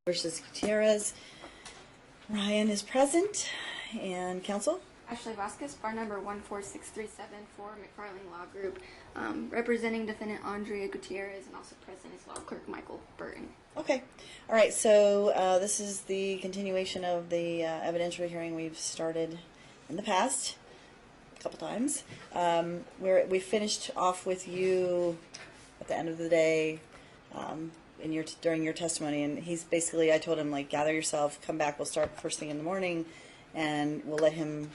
versus Gutierrez. Ryan is present. And counsel? Ashley Vasquez, bar number 14637 for McFarling Law Group, representing defendant Andrea Gutierrez, and also present is law clerk Michael Burton. Okay. All right, so this is the continuation of the evidentiary hearing we've started in the past a couple times. We finished off with you at the end of the day during your testimony, and he's basically, I told him, like, gather yourself, come back, we'll start first thing in the morning, and we'll let him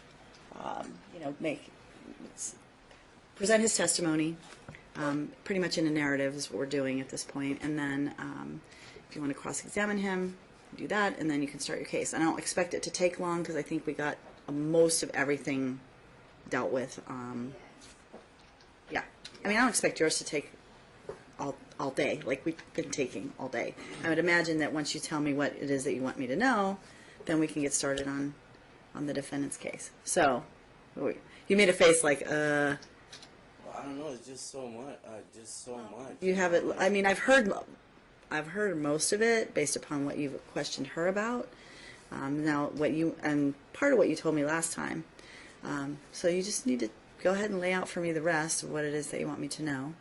present his testimony, pretty much in a narrative is what we're doing at this point. And then if you want to cross-examine him, do that, and then you can start your case. I don't expect it to take long because I think we got most of everything dealt with. Yeah, I mean, I don't expect yours to take all day, like we've been taking all day. I would imagine that once you tell me what it is that you want me to know, then we can get started on the defendant's case. So, you made a face like, Well, I don't know. It's just so much. You have it. I mean, I've heard most of it based upon what you've questioned her about. Now, part of what you told me last time. So you just need to go ahead and lay out for me the rest of what it is that you want me to know.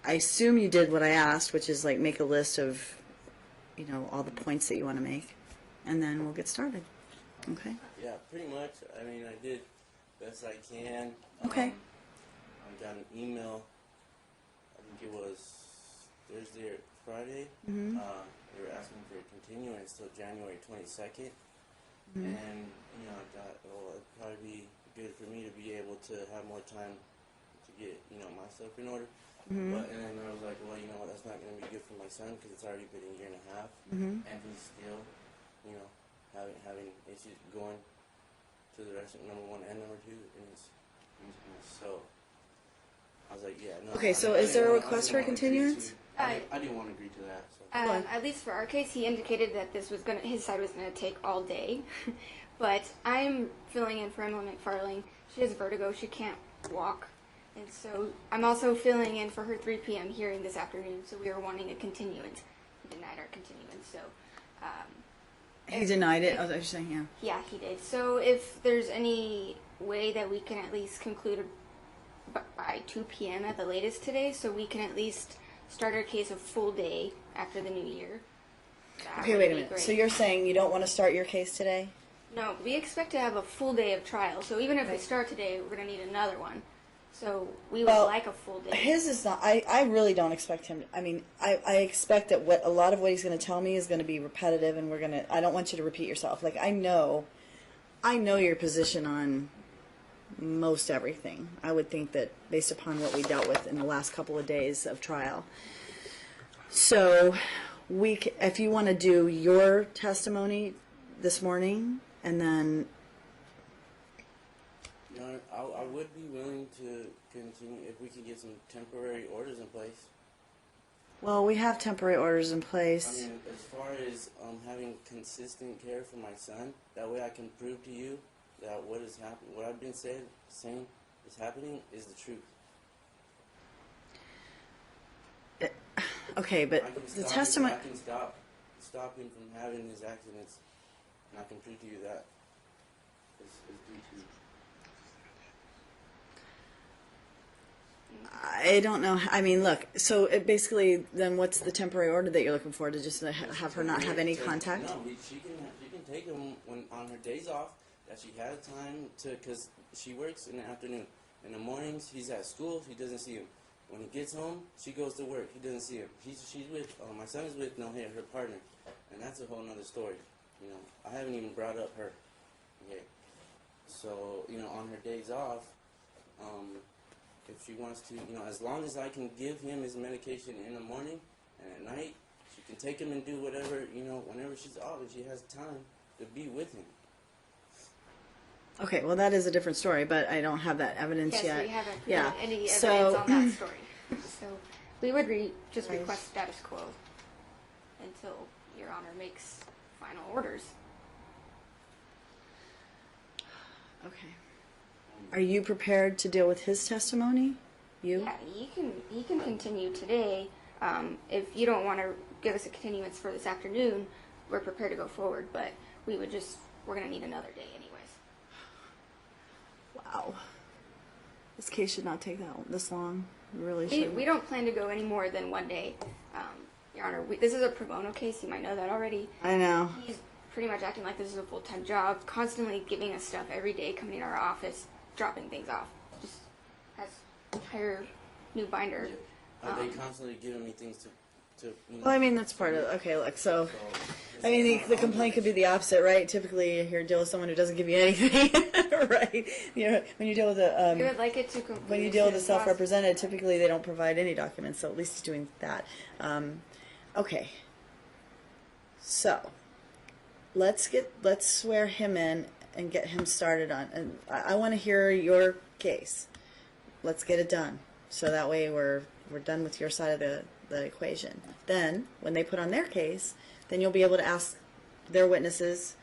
I assume you did what I asked, which is like make a list of, all the points that you want to make, and then we'll get started. Okay? Yeah, pretty much. I mean, I did best I can. Okay. I got an email, I think it was Thursday or Friday. Mm-hmm. They were asking for a continuance till January 22nd. Mm-hmm. And, I thought, it'd probably be good for me to be able to have more time to get, my stuff in order. Mm-hmm. And then I was like, well, that's not going to be good for my son because it's already been a year and a half. Mm-hmm. And he's still, having issues going to the rest of number one and number two. So I was like, yeah, no. Okay, so is there a request for a continuance? I didn't want to agree to that. So. At least for our case, he indicated that his side was going to take all day. But I'm filling in for Emma McFarling. She has vertigo. She can't walk. And so I'm also filling in for her 3 p.m. hearing this afternoon. So we were wanting a continuance. He denied our continuance. So he denied it? Oh, you're saying, yeah. Yeah, he did. So if there's any way that we can at least conclude by 2 p.m. at the latest today, so we can at least start our case a full day after the new year. Okay, wait a minute. So you're saying you don't want to start your case today? No, we expect to have a full day of trial. So even if we start today, we're going to need another one. So we would like a full day. His is not. I really don't expect him. I expect that a lot of what he's going to tell me is going to be repetitive, and I don't want you to repeat yourself. Like, I know your position on most everything. I would think that based upon what we dealt with in the last couple of days of trial. So if you want to do your testimony this morning, and then I would be willing to continue if we could get some temporary orders in place. Well, we have temporary orders in place. I mean, as far as having consistent care for my son, that way I can prove to you that what I've been saying is happening is the truth. Okay, but the testimony. I can stop him from having his accidents, and I can prove to you that it's due to. I don't know. I mean, look. So basically, then what's the temporary order that you're looking for? To just have her not have any contact? No, she can take him on her days off that she has time to, because she works in the afternoon. In the mornings, he's at school. She doesn't see him. When he gets home, she goes to work. He doesn't see him. She's with my son is with her partner, and that's a whole nother story. I haven't even brought up her. Okay, so on her days off. If she wants to, as long as I can give him his medication in the morning and at night, she can take him and do whatever, whenever she's off and she has time to be with him. Okay, well, that is a different story, but I don't have that evidence yet. Yes, we haven't any evidence So, on that story. So we would just request status quo until Your Honor makes final orders. Okay. Are you prepared to deal with his testimony? You? Yeah, he can continue today. If you don't want to give us a continuance for this afternoon, we're prepared to go forward, but we're going to need another day anyways. Wow. This case should not take this long. We really should. We don't plan to go any more than one day, Your Honor. This is a pro bono case. You might know that already. I know. He's pretty much acting like this is a full-time job, constantly giving us stuff every day, coming in our office, dropping things off. Just has an entire new binder. Are they constantly giving me things to Well, I mean, that's part of okay, look, so, I mean, the complaint could be the opposite, right? Typically, you're dealing with someone who doesn't give you anything, right? You know, when you deal with I would like it to complete when you deal with a self-represented, typically they don't provide any documents, so at least he's doing that. Okay. So, let's swear him in and get him started on, and I want to hear your case. Let's get it done, so that way we're done with your side of the equation. Then, when they put on their case, then you'll be able to ask their witnesses,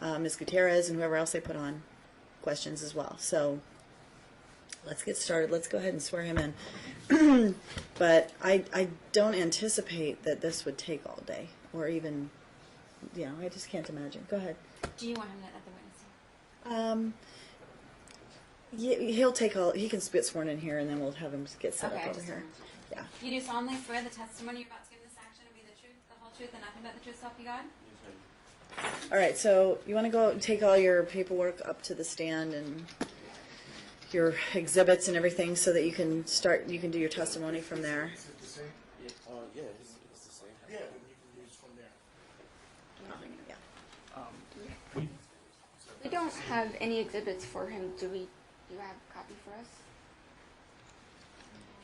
Ms. Gutierrez and whoever else they put on, questions as well. So, let's get started. Let's go ahead and swear him in. But I don't anticipate that this would take all day, or even, you know, I just can't imagine. Go ahead. Do you want him at the witness? Yeah, he can get sworn in here, and then we'll have him get set up over here. Yeah. You do solemnly swear the testimony you're about to give in this action will be the truth, the whole truth, and nothing but the truth, so help you God? All right, so you want to go take all your paperwork up to the stand and your exhibits and everything so that you can do your testimony from there. Is it the same? Yeah, it's the same. Yeah, then you can use from there. Yeah. We don't have any exhibits for him. Do you have a copy for us?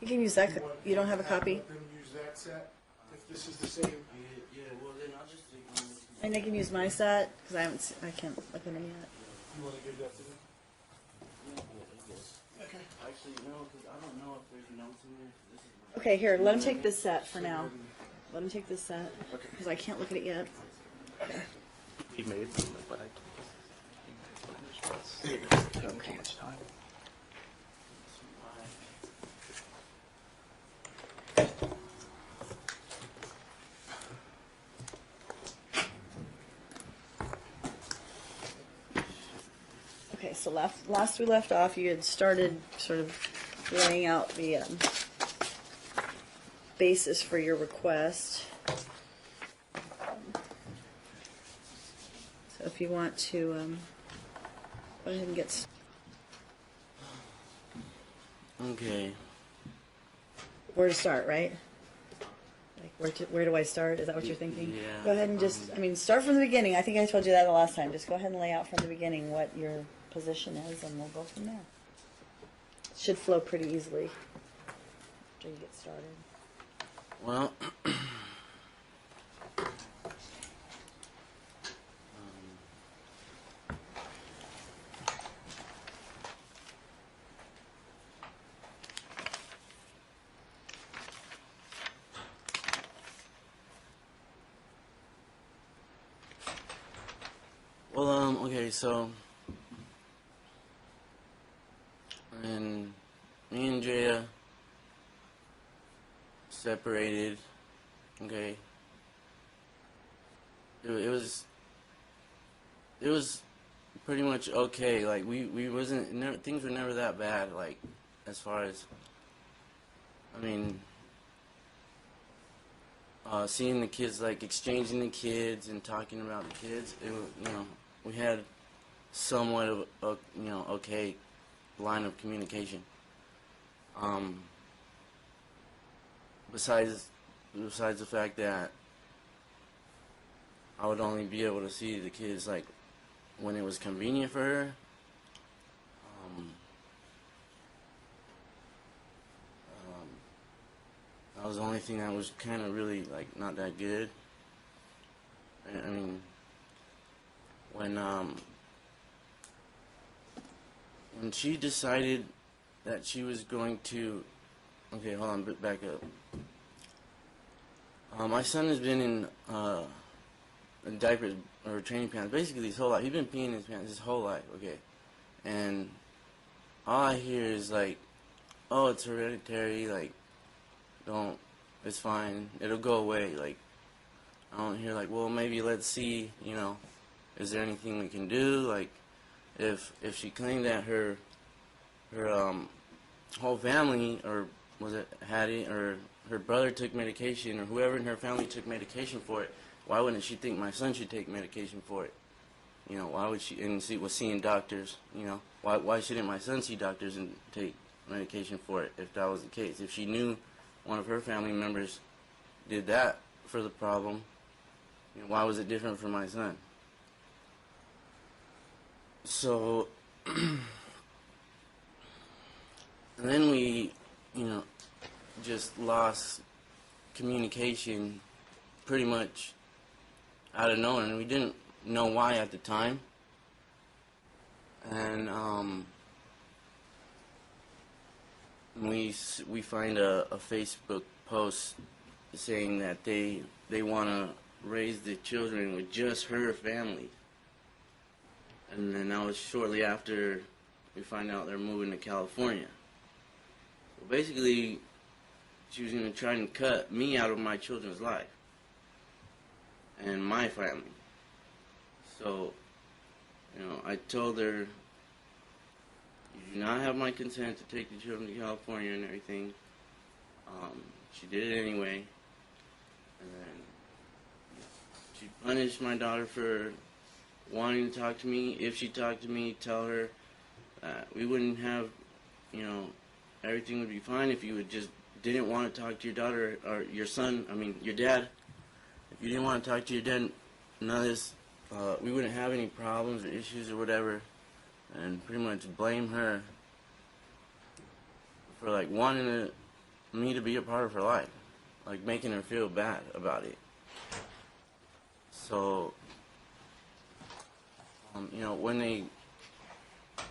You can use that. You don't have a copy? Let them use that set, if this is the same. Yeah, well then I'll just take one. And they can use my set because I can't look at them yet. You want to give that to them? Yeah, I guess. Okay. Actually, no, because I don't know if there's notes in there. This is my Okay, here. Let him take this set for now. Let him take this set because I can't look at it yet. He made them, but I Okay. Okay, so last we left off, you had started sort of laying out the basis for your request. So if you want to go ahead and get started. Okay. Where to start, right? Like where do I start? Is that what you're thinking? Yeah. Go ahead and just, start from the beginning. I think I told you that the last time. Just go ahead and lay out from the beginning what your position is, and we'll go from there. It should flow pretty easily after you get started. Well, okay, so when me and Drea separated, okay, it was pretty much okay. Like we wasn't, things were never that bad. Like as far as, seeing the kids, like exchanging the kids and talking about the kids, it was, we had somewhat of a, okay line of communication. Besides the fact that I would only be able to see the kids like when it was convenient for her. That was the only thing that was kind of really like not that good. When she decided that she was going to, okay, hold on, back up. My son has been in diapers or training pants basically his whole life. He's been peeing in his pants his whole life, okay? And all I hear is like, oh, it's hereditary, like, don't it's fine, it'll go away. Like, I don't hear like, well, maybe let's see, is there anything we can do? Like, if she claimed that her whole family, or was it Hattie, or her brother took medication, or whoever in her family took medication for it, why wouldn't she think my son should take medication for it? Why would she, and was seeing doctors, why shouldn't my son see doctors and take medication for it if that was the case? If she knew one of her family members did that for the problem, why was it different for my son? So, and then we, just lost communication pretty much out of nowhere, and we didn't know why at the time. And we find a Facebook post saying that they want to raise the children with just her family. And then that was shortly after we find out they're moving to California. So basically, she was going to try and cut me out of my children's life and my family. So, I told her, you do not have my consent to take the children to California and everything. She did it anyway. And then she punished my daughter for wanting to talk to me. If she talked to me, tell her that we wouldn't have, everything would be fine if you would just didn't want to talk to your daughter or your son, your dad. If you didn't want to talk to your dad, none of this, we wouldn't have any problems or issues or whatever. And pretty much blame her for like wanting me to be a part of her life, like making her feel bad about it. So, when they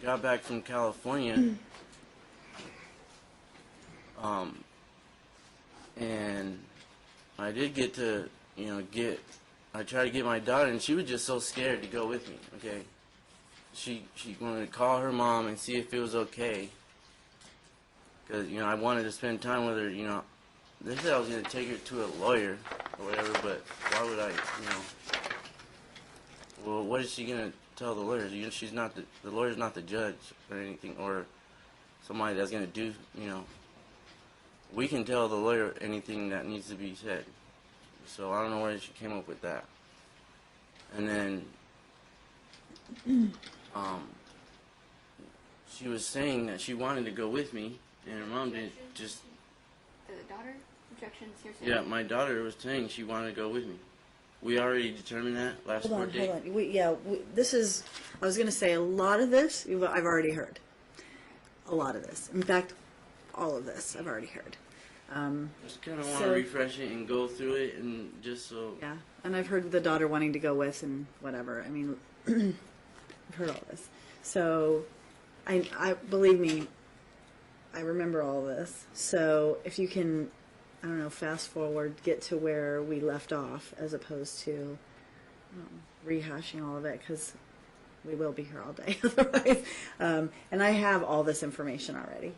got back from California, and I did get to, I tried to get my daughter, and she was just so scared to go with me, okay? She wanted to call her mom and see if it was okay, because, I wanted to spend time with her, They said I was going to take her to a lawyer or whatever, but why would I, Well, what is she going to tell the lawyers? She's not the lawyer's not the judge or anything, or somebody that's going to do, We can tell the lawyer anything that needs to be said. So I don't know where she came up with that. And then, she was saying that she wanted to go with me, and her mom didn't just... The daughter? Objections here. Yeah, my daughter was saying she wanted to go with me. We already determined that last court date. Hold on. This is, I was going to say, a lot of this, I've already heard. A lot of this. In fact, all of this I've already heard. Just kind of want to refresh it and go through it, and just so... Yeah, and I've heard the daughter wanting to go with and whatever. I've heard all this. So, I believe me, I remember all this. So, if you can, I don't know, fast forward, get to where we left off, as opposed to rehashing all of it, because we will be here all day otherwise. And I have all this information already.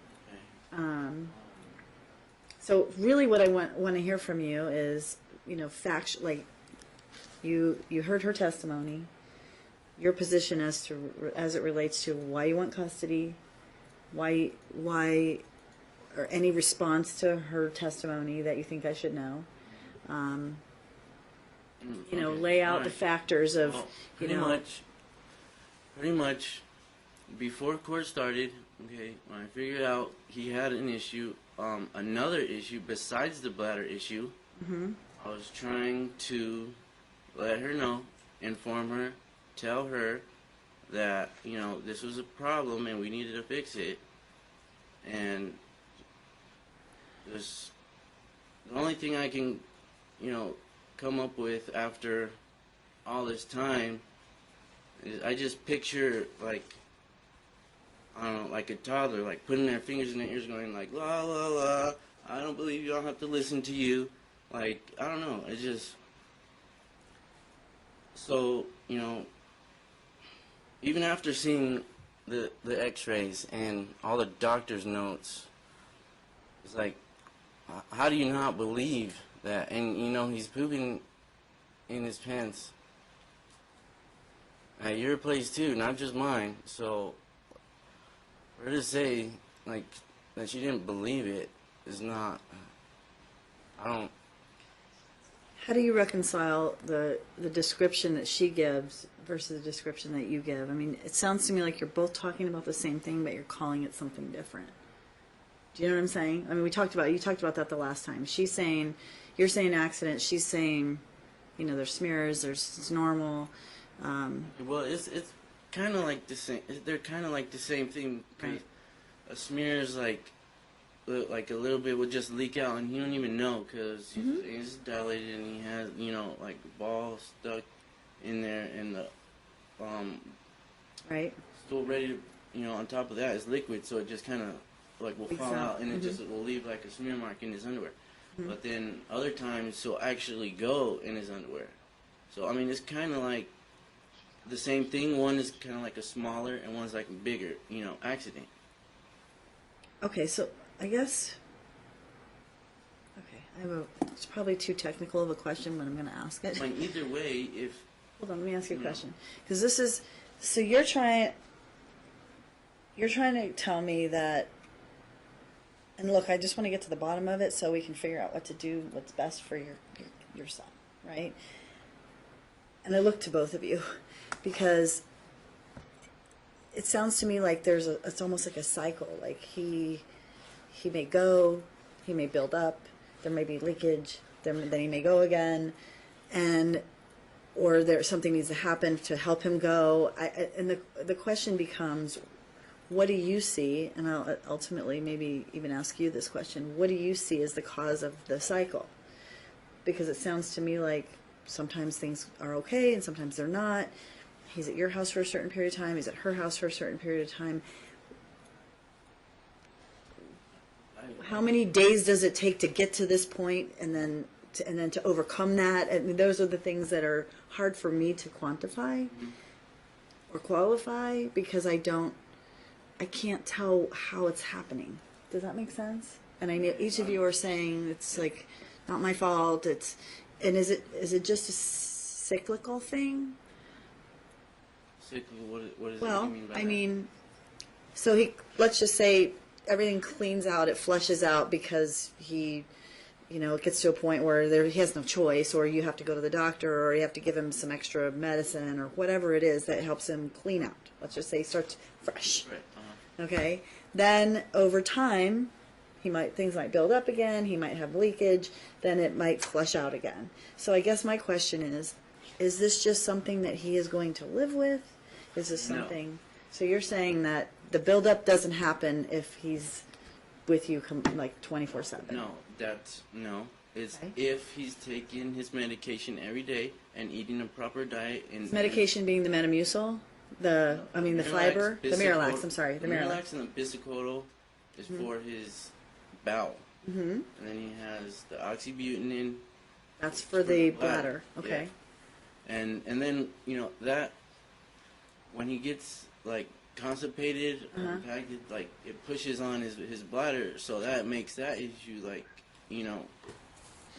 So really what I want to hear from you is, like, you heard her testimony, your position as it relates to why you want custody, why, or any response to her testimony that you think I should know. Lay out the factors of, Pretty much, before court started, okay, when I figured out he had an issue, another issue besides the bladder issue, I was trying to let her know, inform her, tell her that, this was a problem and we needed to fix it. And the only thing I can, come up with after all this time is I just picture, like, I don't know, like a toddler, like putting their fingers in their ears going like, la, la, la, I don't believe you, I don't have to listen to you. Like, I don't know, it's just, so, even after seeing the x-rays and all the doctor's notes, it's like, how do you not believe that? And you know, he's pooping in his pants at your place too, not just mine. So for her to say like that she didn't believe it is not. I don't. How do you reconcile the description that she gives versus the description that you give? I mean, it sounds to me like you're both talking about the same thing, but you're calling it something different. Do you know what I'm saying? I mean, you talked about that the last time. She's saying, you're saying accident. She's saying, you know, there's smears. It's normal. Well, it's kind of like the same. They're kind of like the same thing. Right. A smear is like a little bit would just leak out, and he don't even know because he's dilated and he has, you know, like balls stuck in there, and the Right. still ready to, you know, on top of that is liquid, so it just kind of like will fall out, and it just will leave like a smear mark in his underwear. But then other times he'll actually go in his underwear. So I mean, it's kind of like the same thing. One is kind of like a smaller, and one's like a bigger, you know, accident. Okay, so I guess. Okay, it's probably too technical of a question, but I'm going to ask it. I mean, either way, if Hold on, let me ask you a question. Because this is, so you're trying to tell me that, and look, I just want to get to the bottom of it so we can figure out what to do, what's best for your son, right? And I look to both of you because it sounds to me like it's almost like a cycle. Like he may go, he may build up, there may be leakage, then he may go again, or something needs to happen to help him go. And the question becomes, what do you see? And I'll ultimately maybe even ask you this question: what do you see as the cause of the cycle? Because it sounds to me like sometimes things are okay and sometimes they're not. He's at your house for a certain period of time. He's at her house for a certain period of time. How many days does it take to get to this point, and then to overcome that? And those are the things that are hard for me to quantify or qualify, because I can't tell how it's happening. Does that make sense? And I know each of you are saying it's like not my fault. And is it just a cyclical thing? cyclical, what does Well, you mean by I that? mean, so let's just say everything cleans out, it flushes out because it gets to a point where he has no choice, or you have to go to the doctor, or you have to give him some extra medicine, or whatever it is that helps him clean out. Let's just say he starts fresh. Right. Okay. Then over time, things might build up again. He might have leakage. Then it might flush out again. So I guess my question is this just something that he is going to live with? Is this something? No. So you're saying that the buildup doesn't happen if he's with you like 24/7? No. It's Okay. if he's taking his medication every day and eating a proper diet. And Medication being the Metamucil, the Miralax, fiber, the Miralax. Bisacodyl. I'm sorry, the Miralax. And the Bisacodyl is for his bowel. Mm-hmm. And then he has the oxybutynin. That's for the bladder. Okay. Yeah. And then that when he gets like constipated or impacted, like it pushes on his bladder, so that makes that issue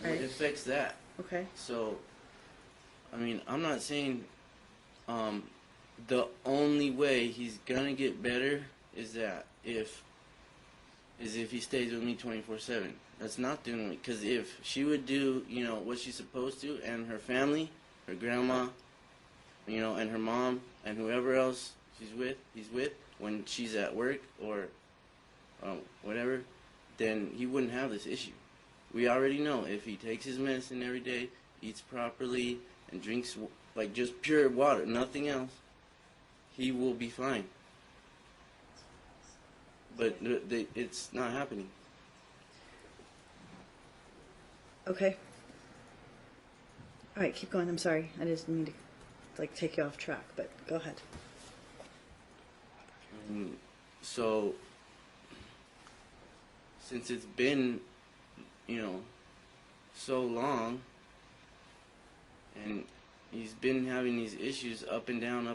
Right. it affects that. Okay. So I mean, I'm not saying the only way he's gonna get better is if he stays with me 24/7. That's not the only way. Because if she would do what she's supposed to, and her family, her grandma, and her mom, and whoever else he's with when she's at work or whatever, then he wouldn't have this issue. We already know if he takes his medicine every day, eats properly, and drinks like just pure water, nothing else, he will be fine. But it's not happening. Okay. All right, keep going. I'm sorry. I just need to take you off track, but go ahead. So since it's been so long, and he's been having these issues up and down,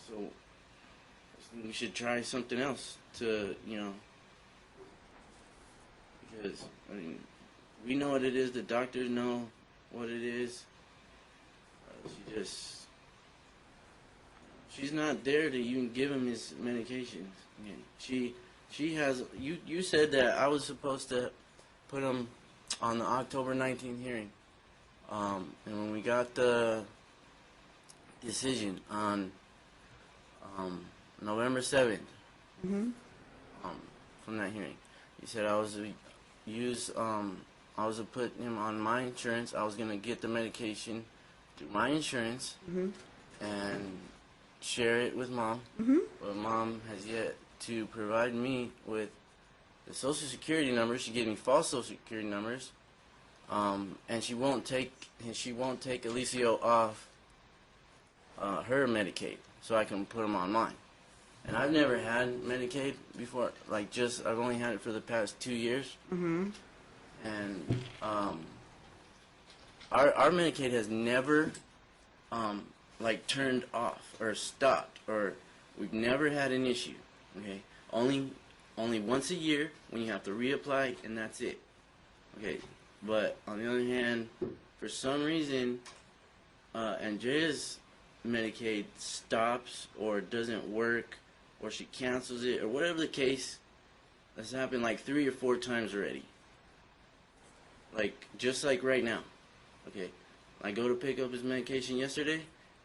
so we should try something else to because I mean, we know what it is. The doctors know what it is. She's not there to even give him his medications. She has. You said that I was supposed to put him on the October 19th hearing. And when we got the decision on November 7th, from that hearing, you said I was to put him on my insurance. I was gonna get the medication through my insurance and share it with Mom. But Mom has yet to provide me with the Social Security numbers. She gave me false Social Security numbers, and she won't take Alicio off her Medicaid, so I can put him on mine. And I've never had Medicaid before. I've only had it for the past 2 years. And our Medicaid has never turned off or stopped, or we've never had an issue. Okay, only once a year when you have to reapply, and that's it. Okay, but on the other hand, for some reason, Andrea's Medicaid stops or doesn't work, or she cancels it, or whatever the case. That's happened 3 or 4 times already. Just like right now. Okay, I go to pick up his medication yesterday,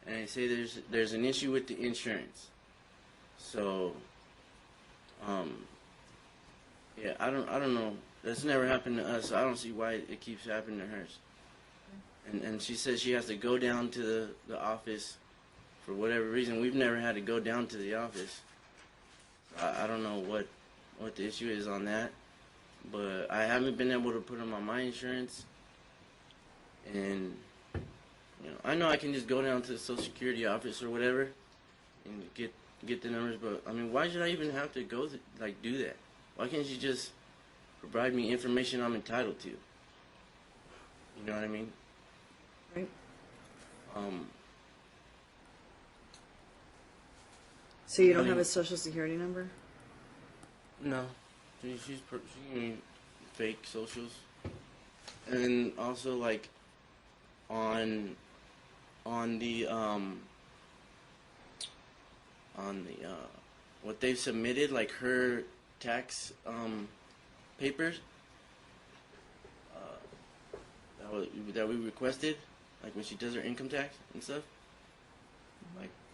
and they say there's an issue with the insurance. So, yeah, I don't know. That's never happened to us, so I don't see why it keeps happening to hers. And she says she has to go down to the office for whatever reason. We've never had to go down to the office. I don't know what the issue is on that, but I haven't been able to put him on my insurance. And I know I can just go down to the Social Security office or whatever and get the numbers, but I mean, why should I even have to go do that? Why can't you just provide me information I'm entitled to? You know what I mean? Right. So you don't have a Social Security number? No. She gave fake socials. And then also on the what they've submitted, her tax papers that we requested, when she does her income tax and stuff,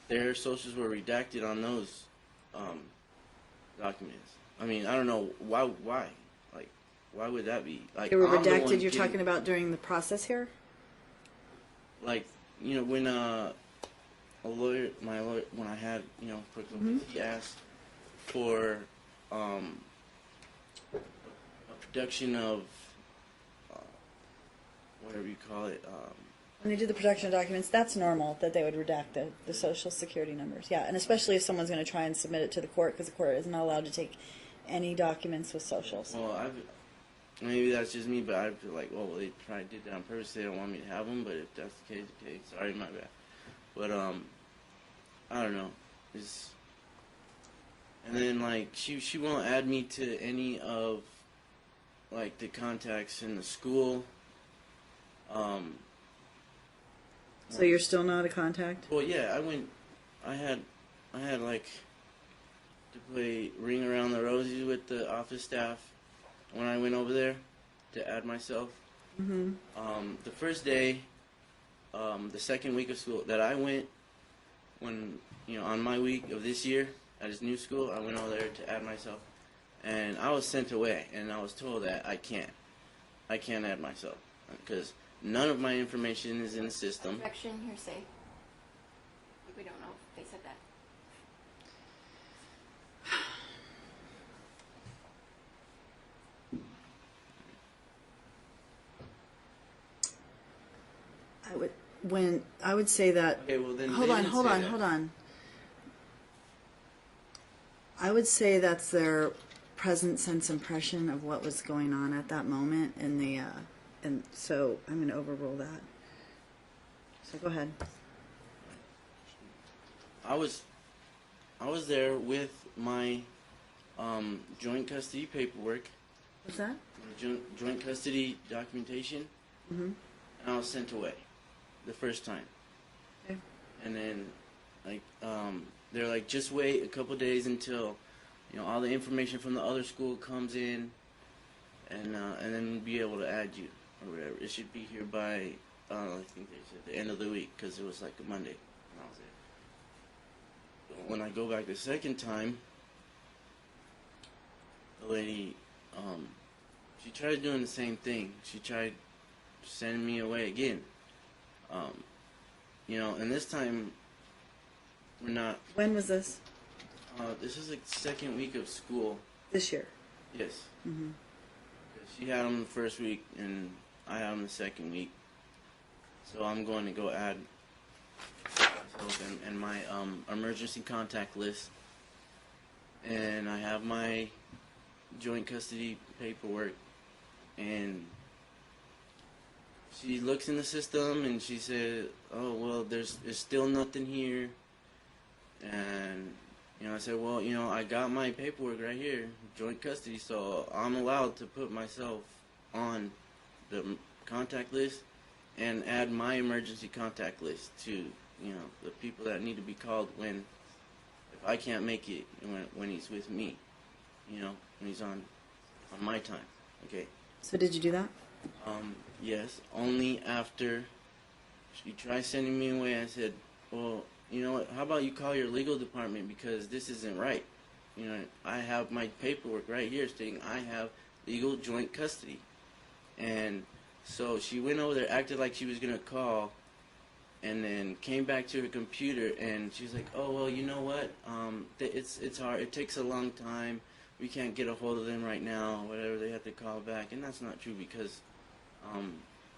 their socials were redacted on those documents. I mean, I don't know why. Why would that be? They were redacted. You're talking about during the process here? When my lawyer, when I had, he asked for a production of whatever you call it. When they do the production of documents, that's normal that they would redact the Social Security numbers. Yeah, and especially if someone's going to try and submit it to the court, because the court is not allowed to take any documents with socials. Well, maybe that's just me, but I feel they probably did that on purpose. They don't want me to have them, but if that's the case, okay, sorry, my bad. But I don't know. And then she won't add me to any of the contacts in the school. So you're still not a contact? Well, yeah, I had to play Ring Around the Rosies with the office staff when I went over there to add myself. The first day, the second week of school that I went, when on my week of this year at his new school, I went over there to add myself, and I was sent away, and I was told that I can't add myself because none of my information is in the system. Objection, hearsay. We don't know if they said that. I would say that. Okay, well then. Hold on. I would say that's their present sense impression of what was going on at that moment, and so I'm going to overrule that. So go ahead. I was there with my joint custody paperwork What's that? Joint custody documentation, Mm-hmm. and I was sent away the first time. Okay. And then, like, they're like, just wait a couple days until, all the information from the other school comes in, and then we'll be able to add you or whatever. It should be here by, I think they said the end of the week, because it was like a Monday when I was there. When I go back the second time, the lady, she tried doing the same thing. She tried sending me away again. And this time, we're not. When was this? This is like the second week of school. This year. Yes. Mm-hmm. She had them the first week, and I had them the second week. So I'm going to go add myself and my emergency contact list. And I have my joint custody paperwork. And she looks in the system, and she said, "Oh, well, there's still nothing here." And I said, "Well, I got my paperwork right here, joint custody, so I'm allowed to put myself on the contact list and add my emergency contact list to, the people that need to be called if I can't make it when he's with me, when he's on my time." Okay. So did you do that? Yes, only after she tried sending me away. I said, "Well, you know what, how about you call your legal department, because this isn't right. I have my paperwork right here stating I have legal joint custody." And so she went over there, acted like she was going to call, and then came back to her computer, and she's like, "Oh, well, you know what, it's hard, it takes a long time, we can't get a hold of them right now, whatever, they have to call back." And that's not true, because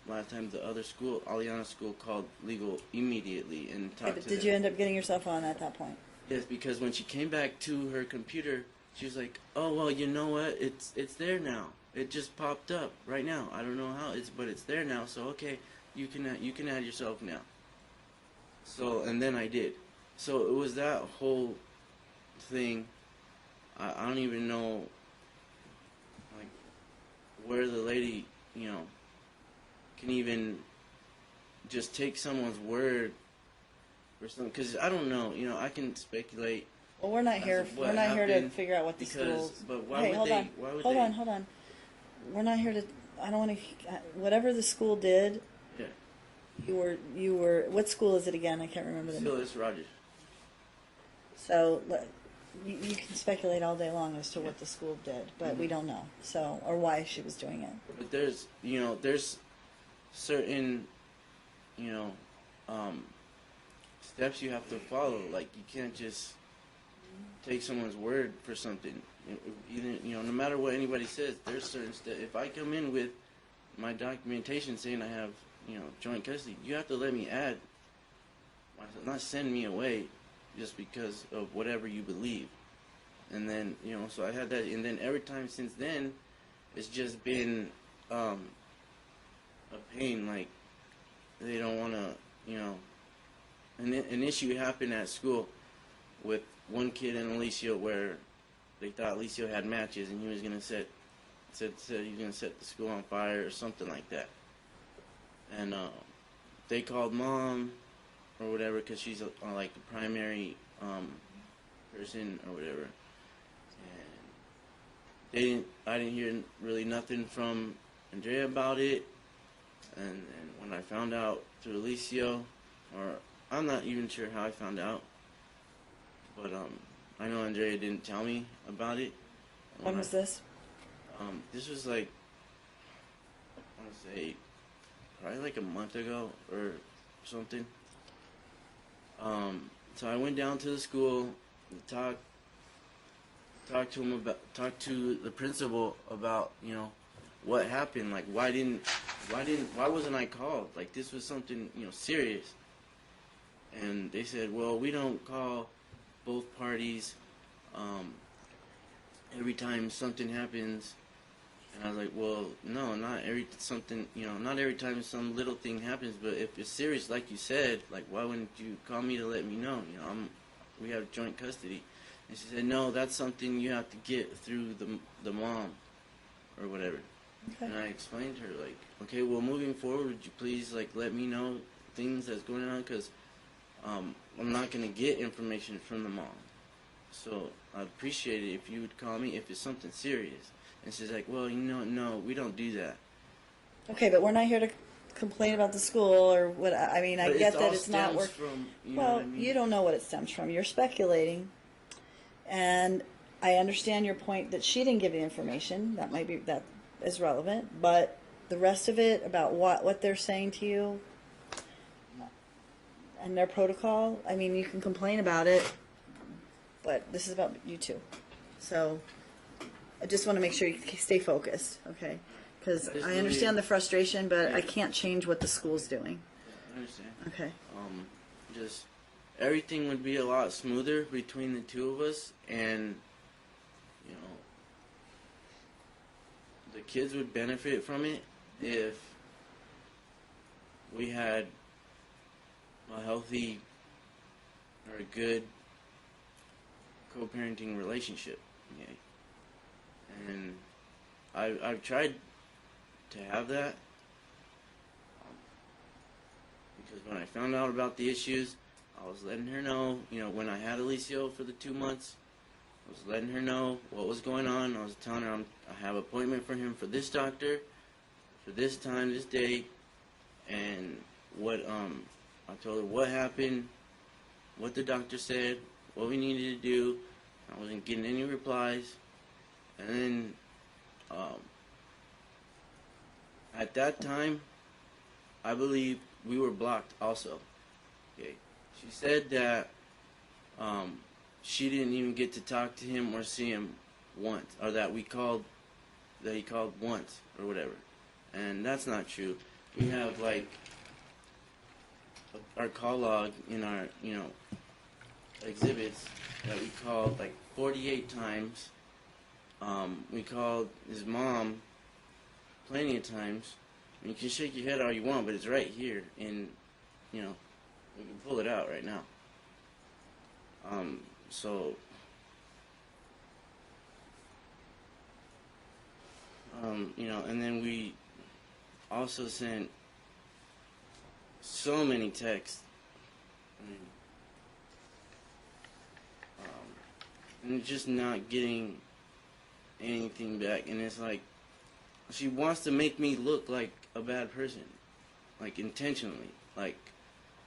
last time the other school, Aliana school, called legal immediately and Okay, talked but to did them. you end up getting yourself on at that point? Yes, because when she came back to her computer, she was like, "Oh, well, you know what? It's there now. It just popped up right now. I don't know how but it's there now. So okay, you can add yourself now." So, and then I did. So it was that whole thing. I don't even know, like, where the lady, can even just take someone's word or something, because I don't know, I can speculate. Well, we're not here. what We're not here to happened, figure out what the because, schools. but why Hey, would hold they? on. Why would Hold they? on. Hold on. We're not here to. I don't want to. Whatever the school did, Yeah. you were. What school is it again? I can't remember the Still, name. it's Rogers. So you can speculate all day long as to what the school did, but we don't know. So, or why she was doing it. But there's certain, steps you have to follow. Like, you can't just take someone's word for something. Even, no matter what anybody says, there's certain steps. If I come in with my documentation saying I have, joint custody, you have to let me add, not send me away just because of whatever you believe. And then, so I had that, and then every time since then, it's just been a pain. Like, they don't want to, an issue happened at school with one kid and Alicia, where they thought Alicia had matches, and he was gonna said he was gonna set the school on fire or something like that. And they called mom or whatever, because she's like the primary person or whatever. And I didn't hear really nothing from Andrea about it. And when I found out through Alicia, or I'm not even sure how I found out, but I know Andrea didn't tell me about it. When was this? This was like, I want to say, probably like a month ago or something. So I went down to the school, talked to the principal about, what happened. Like, why wasn't I called? Like, this was something, serious. And they said, well, we don't call both parties every time something happens. And I was like, well, no, not every time some little thing happens, but if it's serious, like you said, like, why wouldn't you call me to let me know? We have joint custody. And she said, no, that's something you have to get through the mom. or whatever. Okay. And I explained to her, like, okay, well, moving forward, would you please, like, let me know things that's going on, because I'm not going to get information from the mom. So I'd appreciate it if you would call me if it's something serious. And she's like, well, no, we don't do that. Okay, but we're not here to complain about the school or what. I mean, I But get all that it's not stems working. from, you know Well, what I mean? you don't know what it stems from. You're speculating, and I understand your point that she didn't give the information. That is relevant, but the rest of it about what they're saying to you and their protocol. I mean, you can complain about it, but this is about you two. So I just want to make sure you stay focused, okay? Because I understand the frustration, but I can't change what the school's doing. I understand. Okay. Just everything would be a lot smoother between the two of us, and you know, the kids would benefit from it if we had a healthy or a good co-parenting relationship. Okay? And I've tried to have that, because when I found out about the issues, I was letting her know, you know, when I had Alicio for the 2 months, I was letting her know what was going on. I was telling her I have an appointment for him for this doctor, for this time, this day, and what, I told her what happened, what the doctor said, what we needed to do. I wasn't getting any replies. And then, at that time, I believe we were blocked also. Okay. She said that she didn't even get to talk to him or see him once, or that he called once or whatever. And that's not true. We have like our call log in our, you know, exhibits that we called like 48 times. We called his mom plenty of times. And you can shake your head all you want, but it's right here, and you know, we can pull it out right now. You know, and then we also sent so many texts. I mean, and just not getting anything back, and it's like she wants to make me look like a bad person, like intentionally, like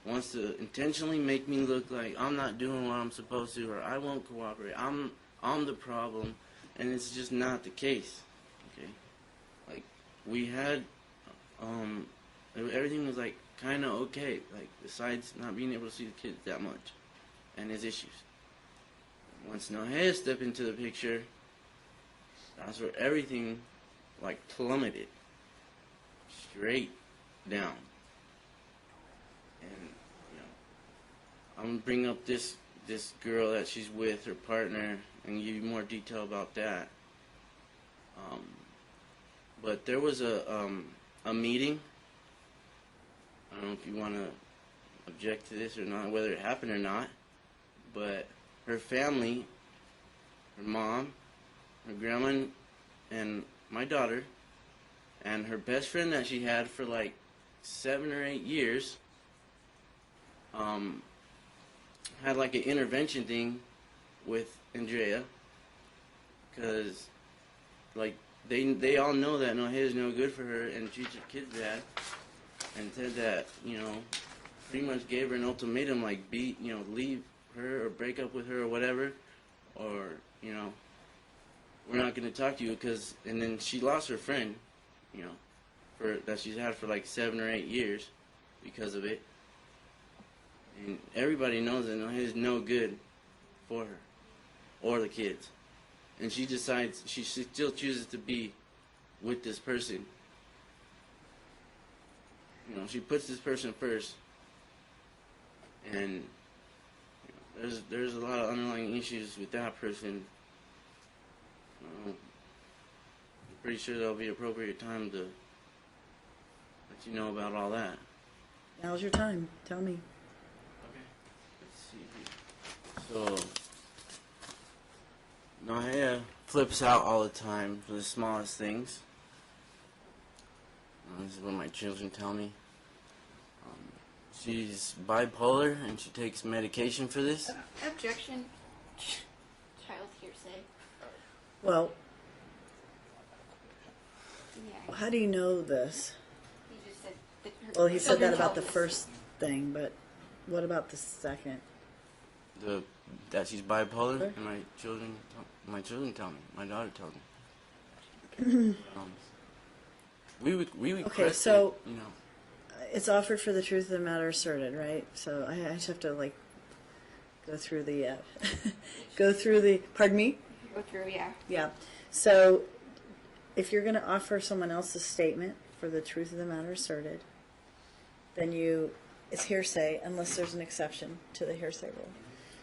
wants to intentionally make me look like I'm not doing what I'm supposed to, or I won't cooperate. I'm the problem, and it's just not the case. Okay, like we had, everything was like kind of okay, like besides not being able to see the kids that much, and his issues. Once Nohea stepped into the picture, that's where everything like plummeted straight down. And you know, I'm gonna bring up this girl that she's with, her partner, and give you more detail about that. But there was a meeting. I don't know if you want to object to this or not, whether it happened or not, but her family, her mom, her grandma, and my daughter, and her best friend that she had for like 7 or 8 years, had like an intervention thing with Andrea, because like they all know that Nohea is no good for her and treats her kids bad, and said that, you know, pretty much gave her an ultimatum, like leave her or break up with her or whatever, or you know, we're not going to talk to you, because, and then she lost her friend, you know, that she's had for like 7 or 8 years because of it. And everybody knows that Nohea is no good for her or the kids. And she decides, she still chooses to be with this person. You know, she puts this person first. And you know, there's a lot of underlying issues with that person. I'm pretty sure there'll be appropriate time to let you know about all that. Now's your time. Tell me. Okay. Let's see here. So, Nohea flips out all the time for the smallest things. This is what my children tell me. She's bipolar and she takes medication for this. Objection. Child hearsay. Well, Yeah. how do you know this? He just said that her Well, he said children that about tell the us. first thing, but what about the second? That she's bipolar, Sure. and my children tell me. My daughter tells me. We requested, Okay, so- you know. It's offered for the truth of the matter asserted, right? So I just have to like go through the Pardon me? Go through, yeah. Yeah. So if you're going to offer someone else's statement for the truth of the matter asserted, then it's hearsay unless there's an exception to the hearsay rule.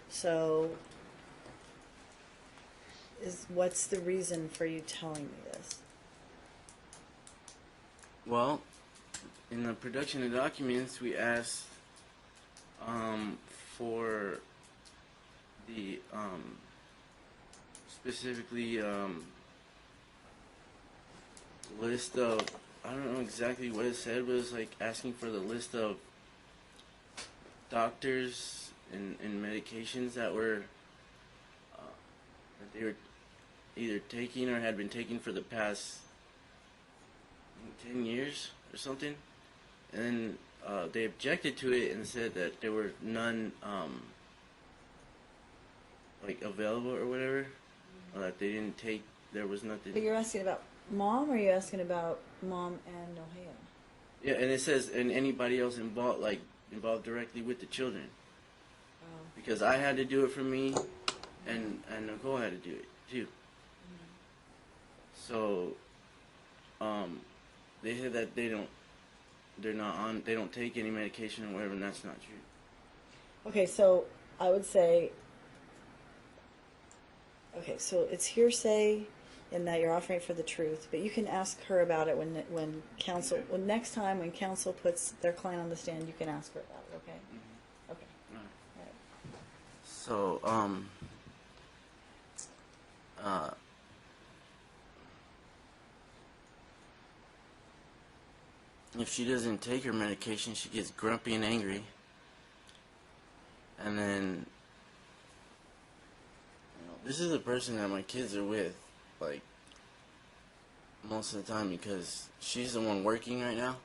So what's the reason for you telling me this? Well, in the production of documents, we asked for the specifically list of, I don't know exactly what it said, but it was like asking for the list of doctors and medications that they were either taking or had been taking for the past 10 years or something. And then they objected to it and said that there were none like available or whatever, or that they didn't take, there was nothing. But you're asking about Mom, or are you asking about Mom and Nohea? Yeah, and it says, and anybody else involved directly with the children. Because I had to do it for me, and Nicole had to do it too. So, they said that they don't take any medication or whatever, and that's not true. Okay, so I would say, it's hearsay in that you're offering it for the truth, but you can ask her about it when next time when counsel puts their client on the stand, you can ask her about it, okay? Mm-hmm. Okay. All right. So, if she doesn't take her medication, she gets grumpy and angry. And then, this is the person that my kids are with, like, most of the time, because she's the one working right now.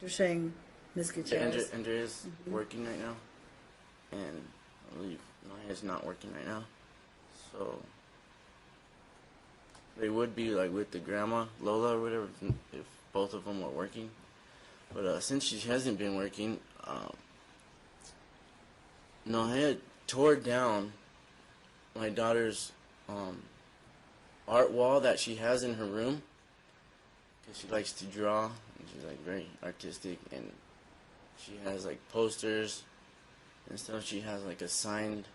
You're saying Ms. Gutierrez? Andrea's working right now, and I believe Maya's not working right now. So they would be like with the grandma, Lola or whatever, if both of them were working. But since she hasn't been working, Nohea tore down my daughter's art wall that she has in her room, because she likes to draw, and she's like very artistic, and she has like posters and stuff. She has like a signed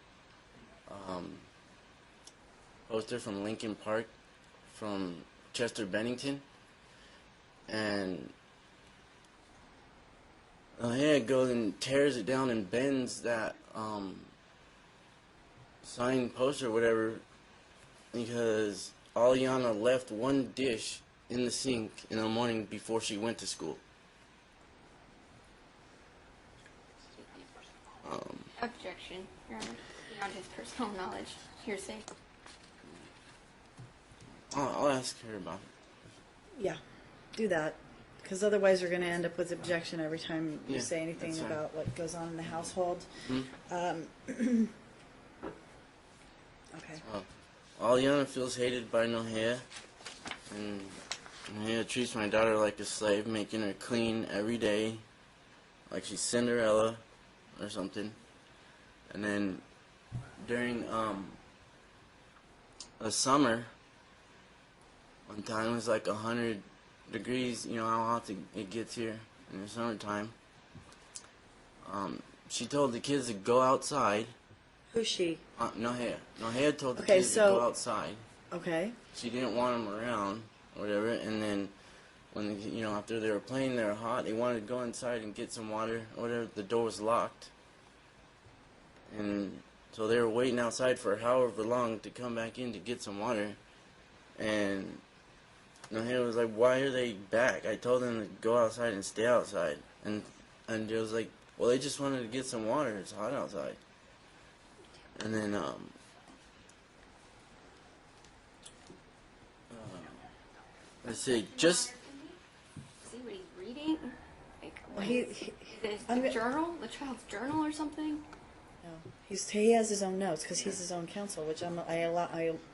poster from Lincoln Park from Chester Bennington, and Nohea goes and tears it down and bends that signed poster or whatever, because Aliana left one dish in the sink in the morning before she went to school. Objection, Your Honor. Beyond his personal knowledge. Hearsay. I'll ask her about it. Yeah, do that. Because otherwise we're going to end up with objection every time you Yeah, say anything that's fine. about what goes on in the household. Hmm? Okay. Aliana feels hated by Nohea, and Nohea treats my daughter like a slave, making her clean every day, like she's Cinderella or something. And then during the summer, one time it was like 100 degrees, you know how hot it gets here in the summertime. She told the kids to go outside. Who's she? Nohea. Nohea told the Okay, kids to so- go outside. Okay. She didn't want them around or whatever, and then when, after they were playing, they were hot, they wanted to go inside and get some water or whatever. The door was locked, and So they were waiting outside for however long to come back in to get some water. And Nahir was like, why are they back? I told them to go outside and stay outside. And it was like, well, they just wanted to get some water. It's hot outside. And then, let's see, just... See what he's reading? Like, Well, the journal? The child's journal or something? No, he has his own notes because he's his own counsel, which I'm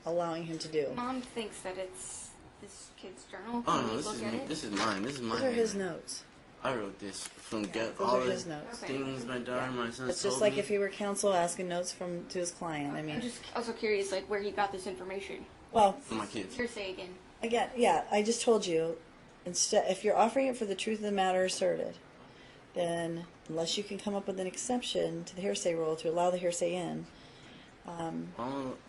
allowing him to do. Mom thinks that it's this kid's journal. Oh, Can no, we look at it? this is mine. This is mine. Those are his notes. I wrote this from Those all are the his notes. things my daughter and my son It's told just like me. if he were counsel asking notes to his client. I I'm mean, just also curious, like, where he got this information. well, For my kids. Hearsay again. again, yeah, I just told you, instead, if you're offering it for the truth of the matter asserted, then unless you can come up with an exception to the hearsay rule to allow the hearsay in,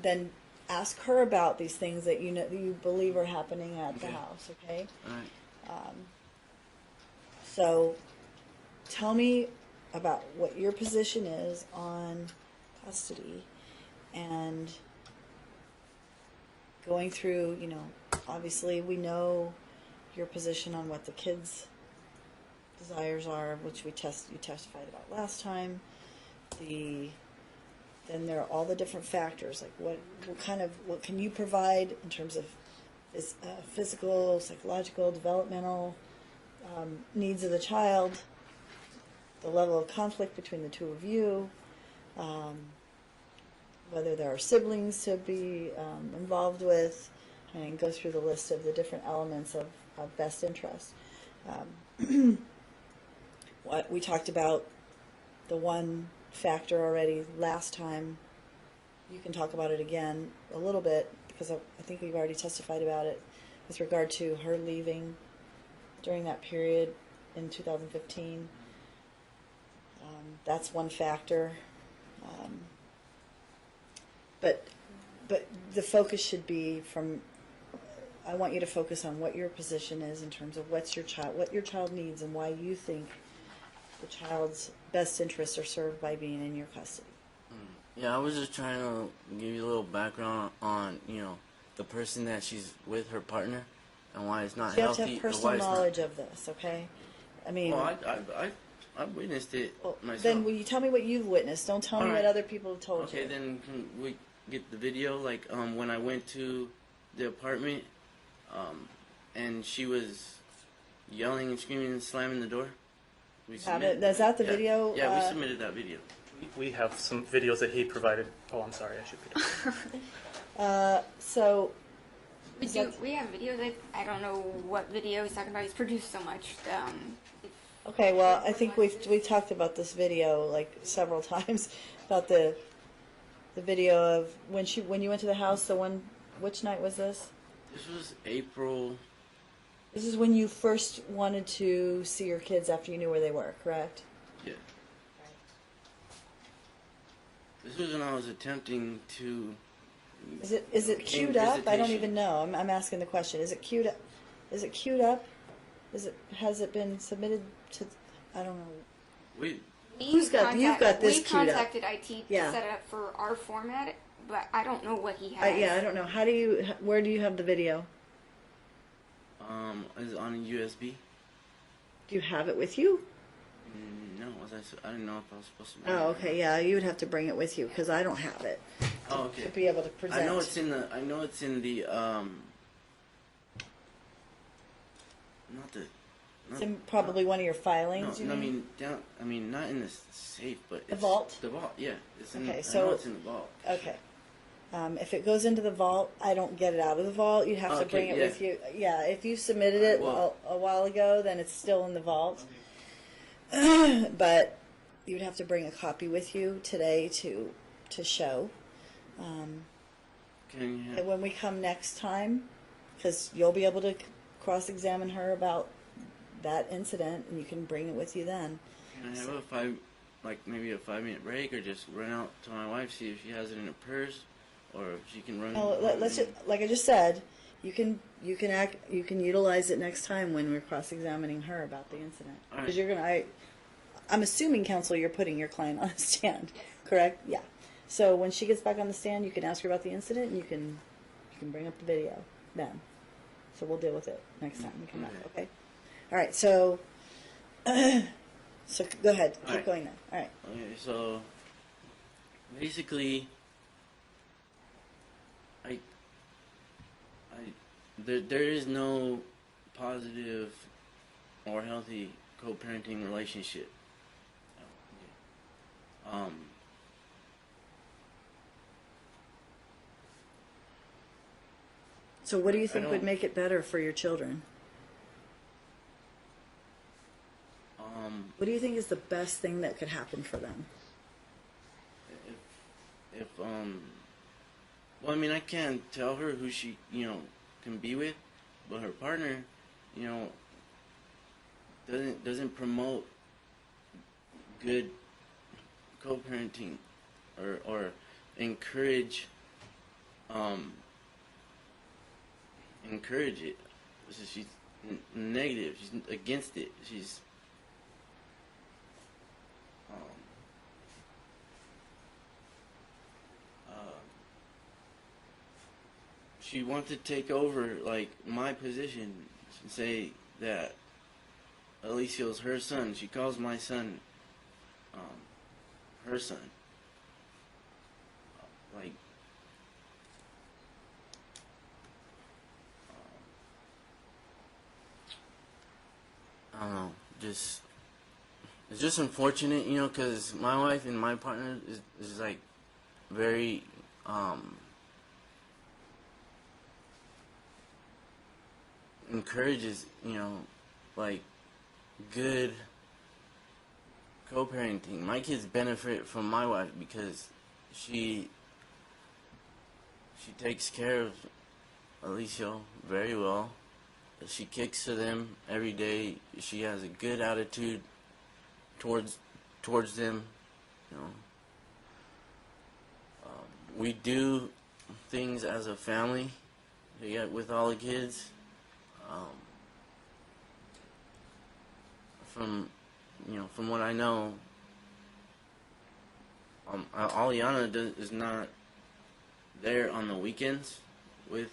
then ask her about these things that you know that you believe are happening at the Okay. house. Okay. All right. So, tell me about what your position is on custody and going through, you know, obviously we know your position on what the kids' desires are, which you testified about last time. Then there are all the different factors, like what can you provide in terms of physical, psychological, developmental needs of the child, the level of conflict between the two of you, whether there are siblings to be involved with, and go through the list of the different elements of best interest. What we talked about, the one factor already last time. You can talk about it again a little bit because I think we've already testified about it with regard to her leaving during that period in 2015. That's one factor. But the focus should be from. I want you to focus on what your position is in terms of what your child needs, and why you think the child's best interests are served by being in your custody. Yeah, I was just trying to give you a little background on, you know, the person that she's with, her partner, and why it's not You have healthy. to have and personal why it's not- knowledge of this, okay? I mean, Well, I witnessed it well, myself. then will you tell me what you've witnessed? Don't tell me All what right. other people have told Okay, you. then can we get the video? Like, when I went to the apartment, and she was yelling and screaming and slamming the door. We Have submitted it? Is that the yeah. video? Yeah, we submitted that video. We have some videos that he provided. Oh, I'm sorry, I should be So, We Is do. that- We have videos. I don't know what video he's talking about. He's produced so much. okay, well, I think we talked about this video like several times about the video of when you went to the house. Which night was this? This was April. This is when you first wanted to see your kids after you knew where they were, correct? Yeah. This was when I was attempting to. Is it Came queued up? I don't Visitation. even know. I'm asking the question. Is it queued up? Is it queued up? Has it been submitted to? I don't know. We. You've got this We queued up. contacted IT Yeah. to set it up for our format, but I don't know what he has. Yeah, I don't know. Where do you have the video? Is it on a USB? Do you have it with you? No, I didn't know if I was supposed to. Oh, okay. Yeah, you would have to bring it with you because I don't have it Oh, okay. to be able to present. I know it's in the. Not the. It's in probably one of your filings. No, you I mean? mean down. I mean not in the safe, but The it's vault? The vault, yeah. It's in. Okay, I so- know it's in the vault. Okay. If it goes into the vault, I don't get it out of the vault. You'd have to Okay, bring it yeah. with you. Yeah, if you submitted it Well- a while ago, then it's still in the vault. But you'd have to bring a copy with you today to show. Can you? And when we come next time, because you'll be able to cross-examine her about that incident, and you can bring it with you then. Can I have maybe a 5-minute break, or just run out to my wife, see if she has it in her purse, or if she can run. Let's just, like I just said, you can utilize it next time when we're cross-examining her about the incident. All right. Because I'm assuming, counsel, you're putting your client on a stand, correct? Yeah. So when she gets back on the stand, you can ask her about the incident, and you can bring up the video then. So we'll deal with it next time we come back. Okay. All right. So so go ahead. Keep Alright. going then. All right. Okay, so basically, there is no positive or healthy co-parenting relationship. So what do you I think would don't- make it better for your children? What do you think is the best thing that could happen for them? Well, I mean, I can't tell her who she, can be with, but her partner, doesn't promote good co-parenting or encourage it. So she's negative. She's against it. She's she wants to take over like my position and say that Alicia's her son. She calls my son her son. Like I don't know, it's just unfortunate, because my wife and my partner is like very encourages, like good co-parenting. My kids benefit from my wife because she takes care of Alicia very well. She kicks to them every day. She has a good attitude towards them. We do things as a family. With all the kids. From what I know, Aliana is not there on the weekends with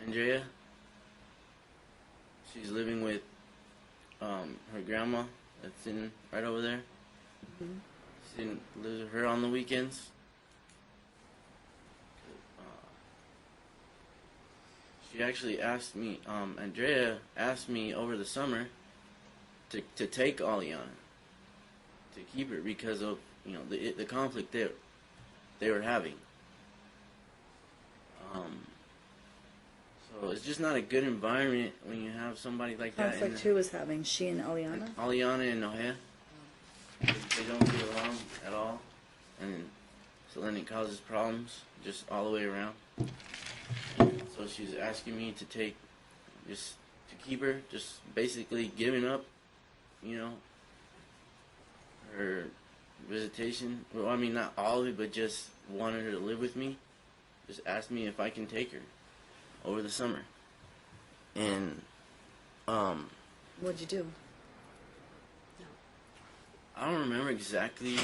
Andrea. She's living with her grandma that's right over there. Mm-hmm. She lives with her on the weekends. She actually asked me, Andrea asked me over the summer to take Aliana, to keep her because of the conflict they were having. So it's just not a good environment when you have somebody like that. Conflict who was having? She and Aliana? Aliana and Nohea. They don't get along at all, and so then it causes problems just all the way around. So she's asking me to keep her, just basically giving up, her visitation. Well, I mean, not all of it, but just wanted her to live with me. Just asked me if I can take her over the summer. And, What'd you do? I don't remember exactly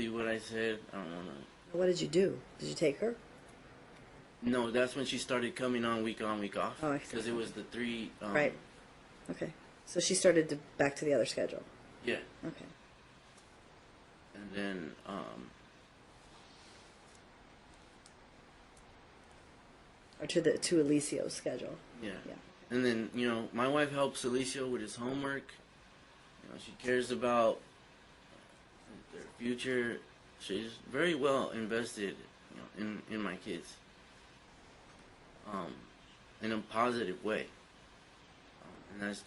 what I said. I don't know. What did you do? Did you take her? No, that's when she started coming on, week off. Oh, I see. Because it was the three. Right. Okay. So she started back to the other schedule. Yeah. Okay. And then, Or to Alicio's schedule. yeah. Yeah. And then, my wife helps Alicia with his homework. She cares about their future. She's very well invested, in my kids. In a positive way. And it's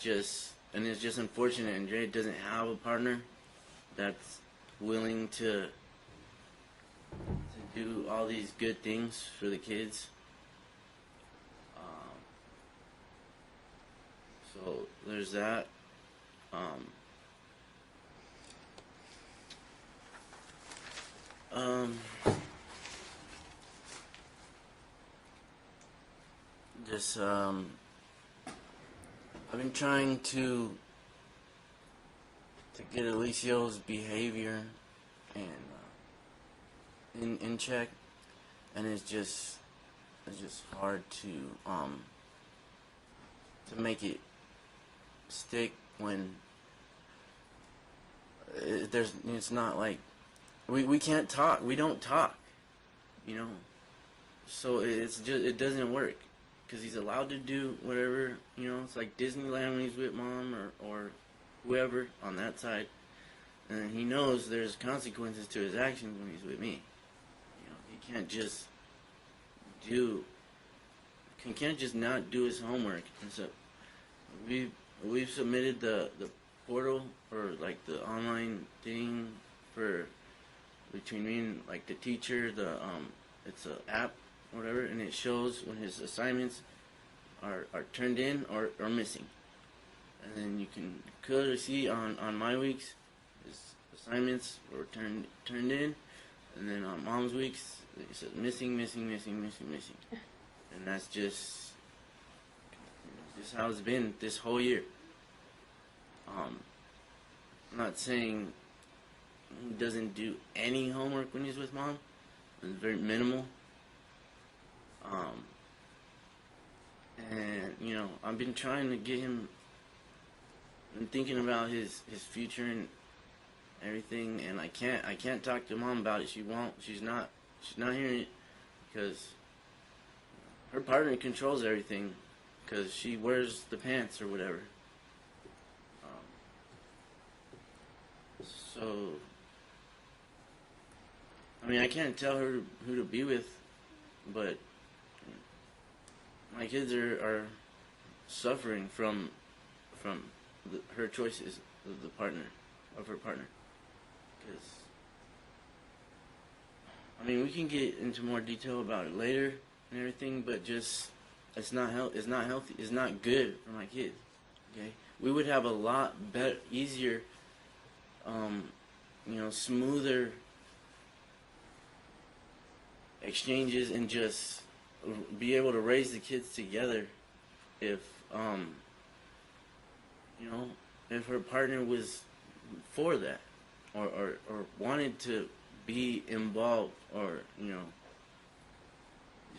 just unfortunate Andrea doesn't have a partner that's willing to do all these good things for the kids. So there's that. I've been trying to get Alicia's behavior and in check, and it's just hard to make it stick when it's not like we can't talk, we don't talk, you know, so it doesn't work because he's allowed to do whatever, you know. It's like Disneyland when he's with mom or whoever on that side, and he knows there's consequences to his actions when he's with me. You know, he can't just not do his homework. And so we've submitted the portal, or like the online thing for between me and like the teacher. It's a app, whatever, and it shows when his assignments are turned in or missing. And then you can clearly see on my weeks his assignments were turned in, and then on mom's weeks it says missing. And that's just how it's been this whole year. I'm not saying he doesn't do any homework when he's with mom. It's very minimal. And you know, I've been trying to get him and thinking about his future and everything, and I can't talk to mom about it. She won't. She's not hearing it because her partner controls everything because she wears the pants or whatever. So I mean, I can't tell her who to be with, but my kids are suffering from her choices of her partner. Because I mean, we can get into more detail about it later and everything, but just it's not healthy. It's not good for my kids. Okay, we would have a lot better, easier, you know, smoother exchanges and just be able to raise the kids together if you know, if her partner was for that or wanted to be involved, or you know,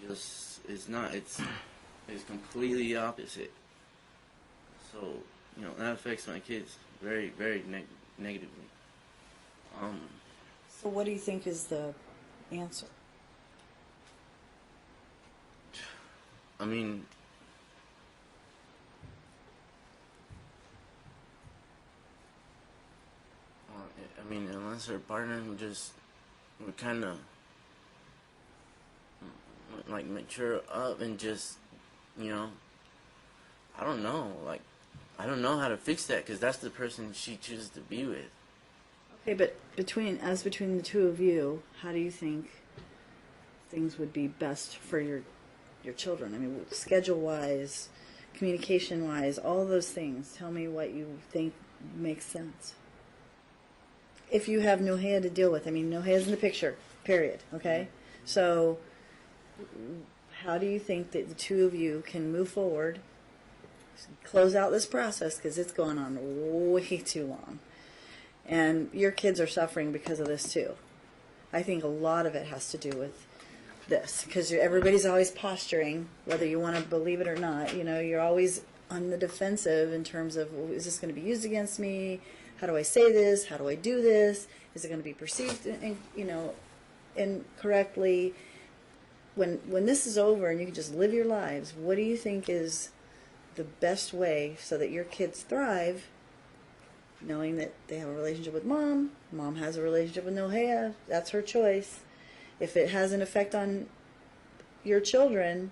just it's completely opposite. So you know, that affects my kids very, very negatively. So what do you think is the answer? I mean, unless her partner would kind of like mature up and just, you know, I don't know how to fix that because that's the person she chooses to be with. Okay, but between the two of you, how do you think things would be best for your children? I mean, schedule-wise, communication-wise, all those things. Tell me what you think makes sense. If you have Nohea to deal with, I mean, Nohea's in the picture, period, okay? So how do you think that the two of you can move forward, close out this process, because it's gone on way too long. And your kids are suffering because of this too. I think a lot of it has to do with this, because everybody's always posturing, whether you want to believe it or not. You know, you're always on the defensive in terms of, well, is this going to be used against me? How do I say this? How do I do this? Is it going to be perceived, incorrectly? When this is over and you can just live your lives, what do you think is the best way so that your kids thrive, knowing that they have a relationship with mom has a relationship with Nohea, that's her choice. If it has an effect on your children,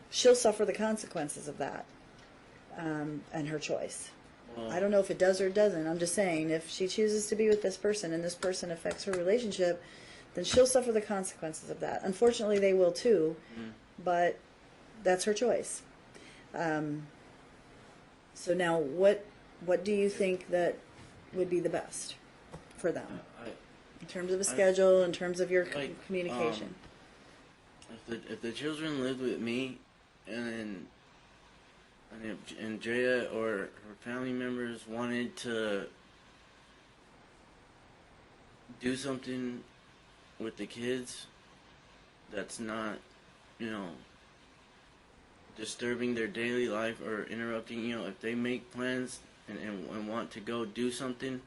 she'll suffer the consequences of that, and her choice. I don't know if it does or it doesn't. I'm just saying, if she chooses to be with this person and this person affects her relationship, then she'll suffer the consequences of that. Unfortunately, they will too, but that's her choice. So now, what do you think that would be the best for them? In terms of a schedule, in terms of your communication. If the children lived with me, and if Andrea or her family members wanted to do something with the kids that's not, you know, disturbing their daily life or interrupting, you know, if they make plans and want to go do something,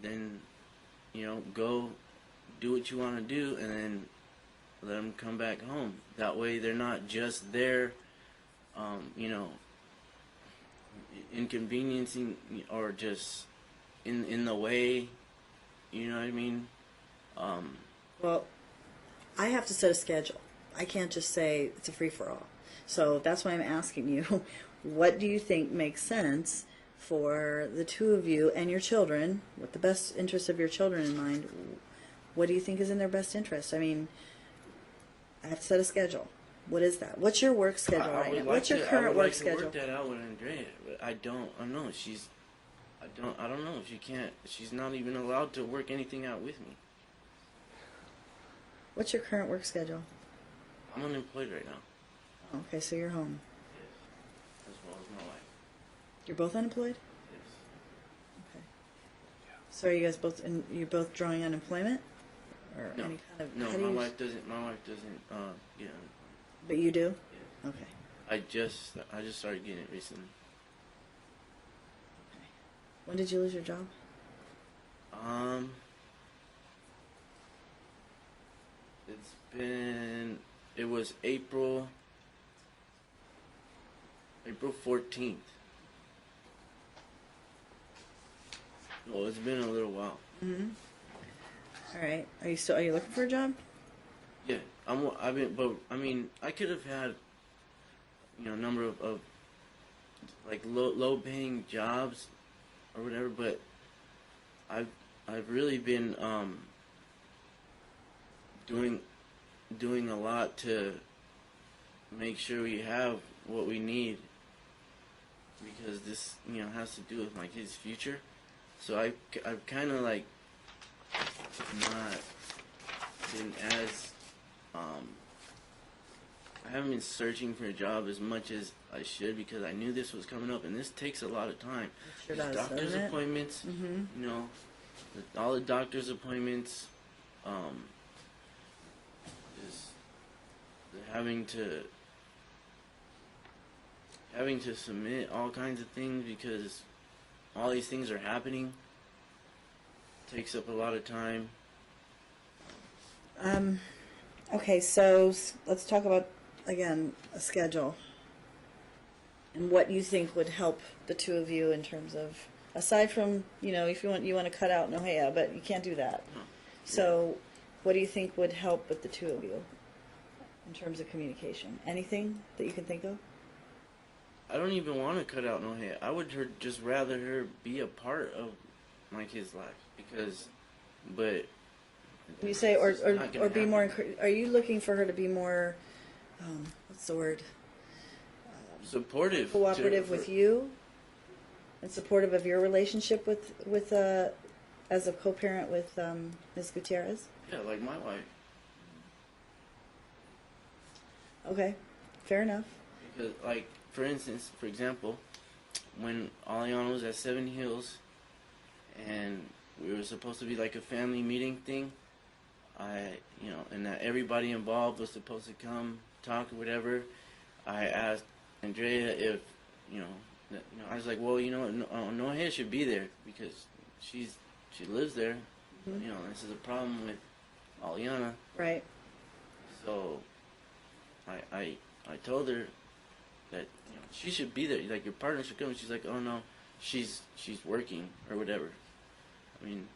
then, you know, go do what you want to do and then let them come back home. That way they're not just there, you know, inconveniencing or just in the way, you know what I mean? Well, I have to set a schedule. I can't just say it's a free-for-all. So that's why I'm asking you, what do you think makes sense for the two of you and your children, with the best interest of your children in mind? What do you think is in their best interest? I mean, I have to set a schedule. What is that? What's your work schedule right now? What's your current work schedule? I would like to work that out with Andrea, but I don't know. I don't know. She can't. She's not even allowed to work anything out with me. What's your current work schedule? I'm unemployed right now. Oh, okay, so you're home. Yes. As well as my wife. You're both unemployed? Yes. Okay. So are you guys both? You're both drawing unemployment, or No. any kind of? No, how do my you- wife doesn't. My wife doesn't get unemployment. But you do? Yes. Okay. I just started getting it recently. Okay. When did you lose your job? It was April 14th. Well, it's been a little while. Mm-hmm. All right. Are you looking for a job? Yeah, but I mean, I could have had, you know, a number of like low paying jobs or whatever, but I've really been doing a lot to make sure we have what we need, because this, you know, has to do with my kids' future. So I've kind of like not been as I haven't been searching for a job as much as I should, because I knew this was coming up, and this takes a lot of time. It sure There's does, doctor's doesn't it? appointments, Mm-hmm. you know, all the doctor's appointments, just having to submit all kinds of things because all these things are happening. Takes up a lot of time. Okay, so let's talk about, again, a schedule. And what you think would help the two of you in terms of, aside from, you know, if you want to cut out Nohea, but you can't do that. No. So what do you think would help with the two of you in terms of communication? Anything that you can think of? I don't even want to cut out Nohea. I would just rather her be a part of my kid's life, but You say, it's not gonna or be more, happen. are you looking for her to be more, what's the word? Supportive, Cooperative with you? And supportive of your relationship with as a co-parent with Ms. Gutierrez? Yeah, like my wife. Okay, fair enough. Because, like, for example, when Aliana was at Seven Hills, and we were supposed to be like a family meeting thing, and that everybody involved was supposed to come talk or whatever. I asked Andrea if, I was like, well, Nohea should be there because she lives there. Mm-hmm. This is a problem with Aliana. Right. So I told her that she should be there. Like, your partner should come. And she's like, oh no, she's working or whatever. I mean,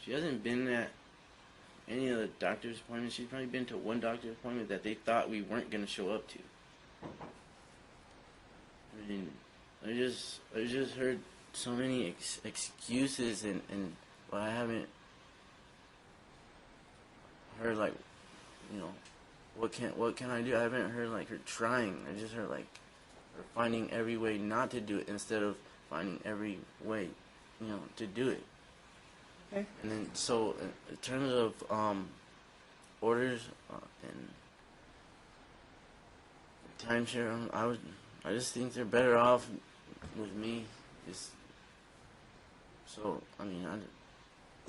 she hasn't been at any of the doctor's appointments. She's probably been to one doctor's appointment that they thought we weren't going to show up to. I mean, I just heard so many excuses, and well, I haven't heard, like, what can I do? I haven't heard, like, her trying. I just heard, like, her finding every way not to do it instead of finding every way, to do it. Okay. And then, so in terms of orders and timeshare, I just think they're better off with me. So I mean,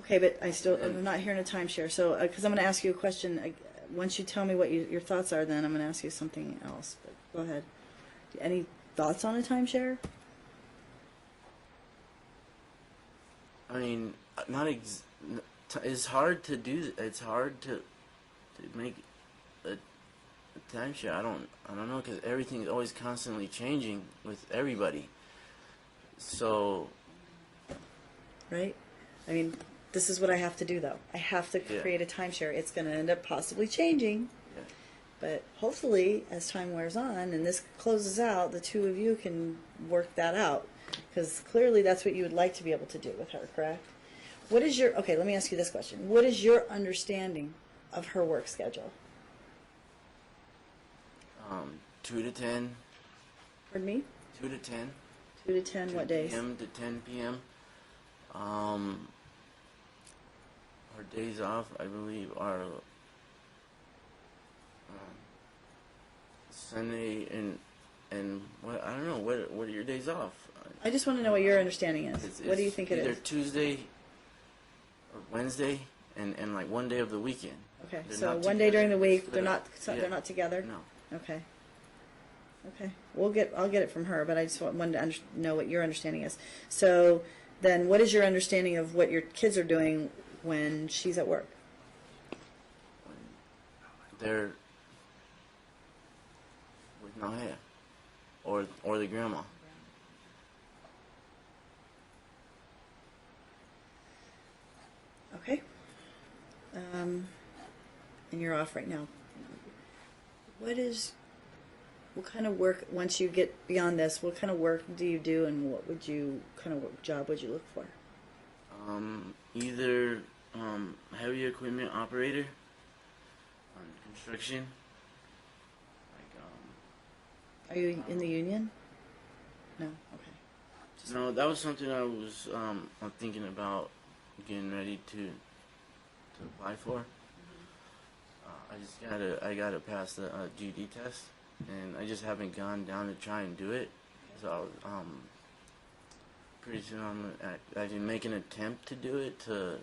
Okay, but I'm not hearing a timeshare. So, because I'm going to ask you a question. Once you tell me what your thoughts are, then I'm going to ask you something else. But go ahead. Any thoughts on a timeshare? I mean, it's hard to do. It's hard to make a timeshare. I don't know, because everything's always constantly changing with everybody. So, Right? I mean, this is what I have to do, though. I have to create a timeshare. It's going to end up possibly changing. yeah. But hopefully, as time wears on and this closes out, the two of you can work that out. Because clearly that's what you would like to be able to do with her, correct? Okay, let me ask you this question. What is your understanding of her work schedule? 2 to 10. Pardon me? 2 to 10. 2 to 10, what days? 2 p.m. to 10 p.m. Her days off, I believe, are Sunday and what, I don't know, what are your days off? I just want to know what your understanding is. What do you think it either is? Tuesday or Wednesday and like one day of the weekend. Okay, They're so not one day during the together. week, they're Yeah. not together? No. Okay. Okay. I'll get it from her, but I just wanted to know what your understanding is. So then what is your understanding of what your kids are doing when she's at work? They're with Nahea or the grandma. Okay. And you're off right now. What kind of work, once you get beyond this, what kind of work do you do, and kind of job would you look for? Either heavy equipment operator on construction. Like Are you in the union? No? Okay. no, that was something I was I'm thinking about getting ready to apply for. I gotta pass the GD test, and I just haven't gone down to try and do it. So pretty soon I can make an attempt to do it to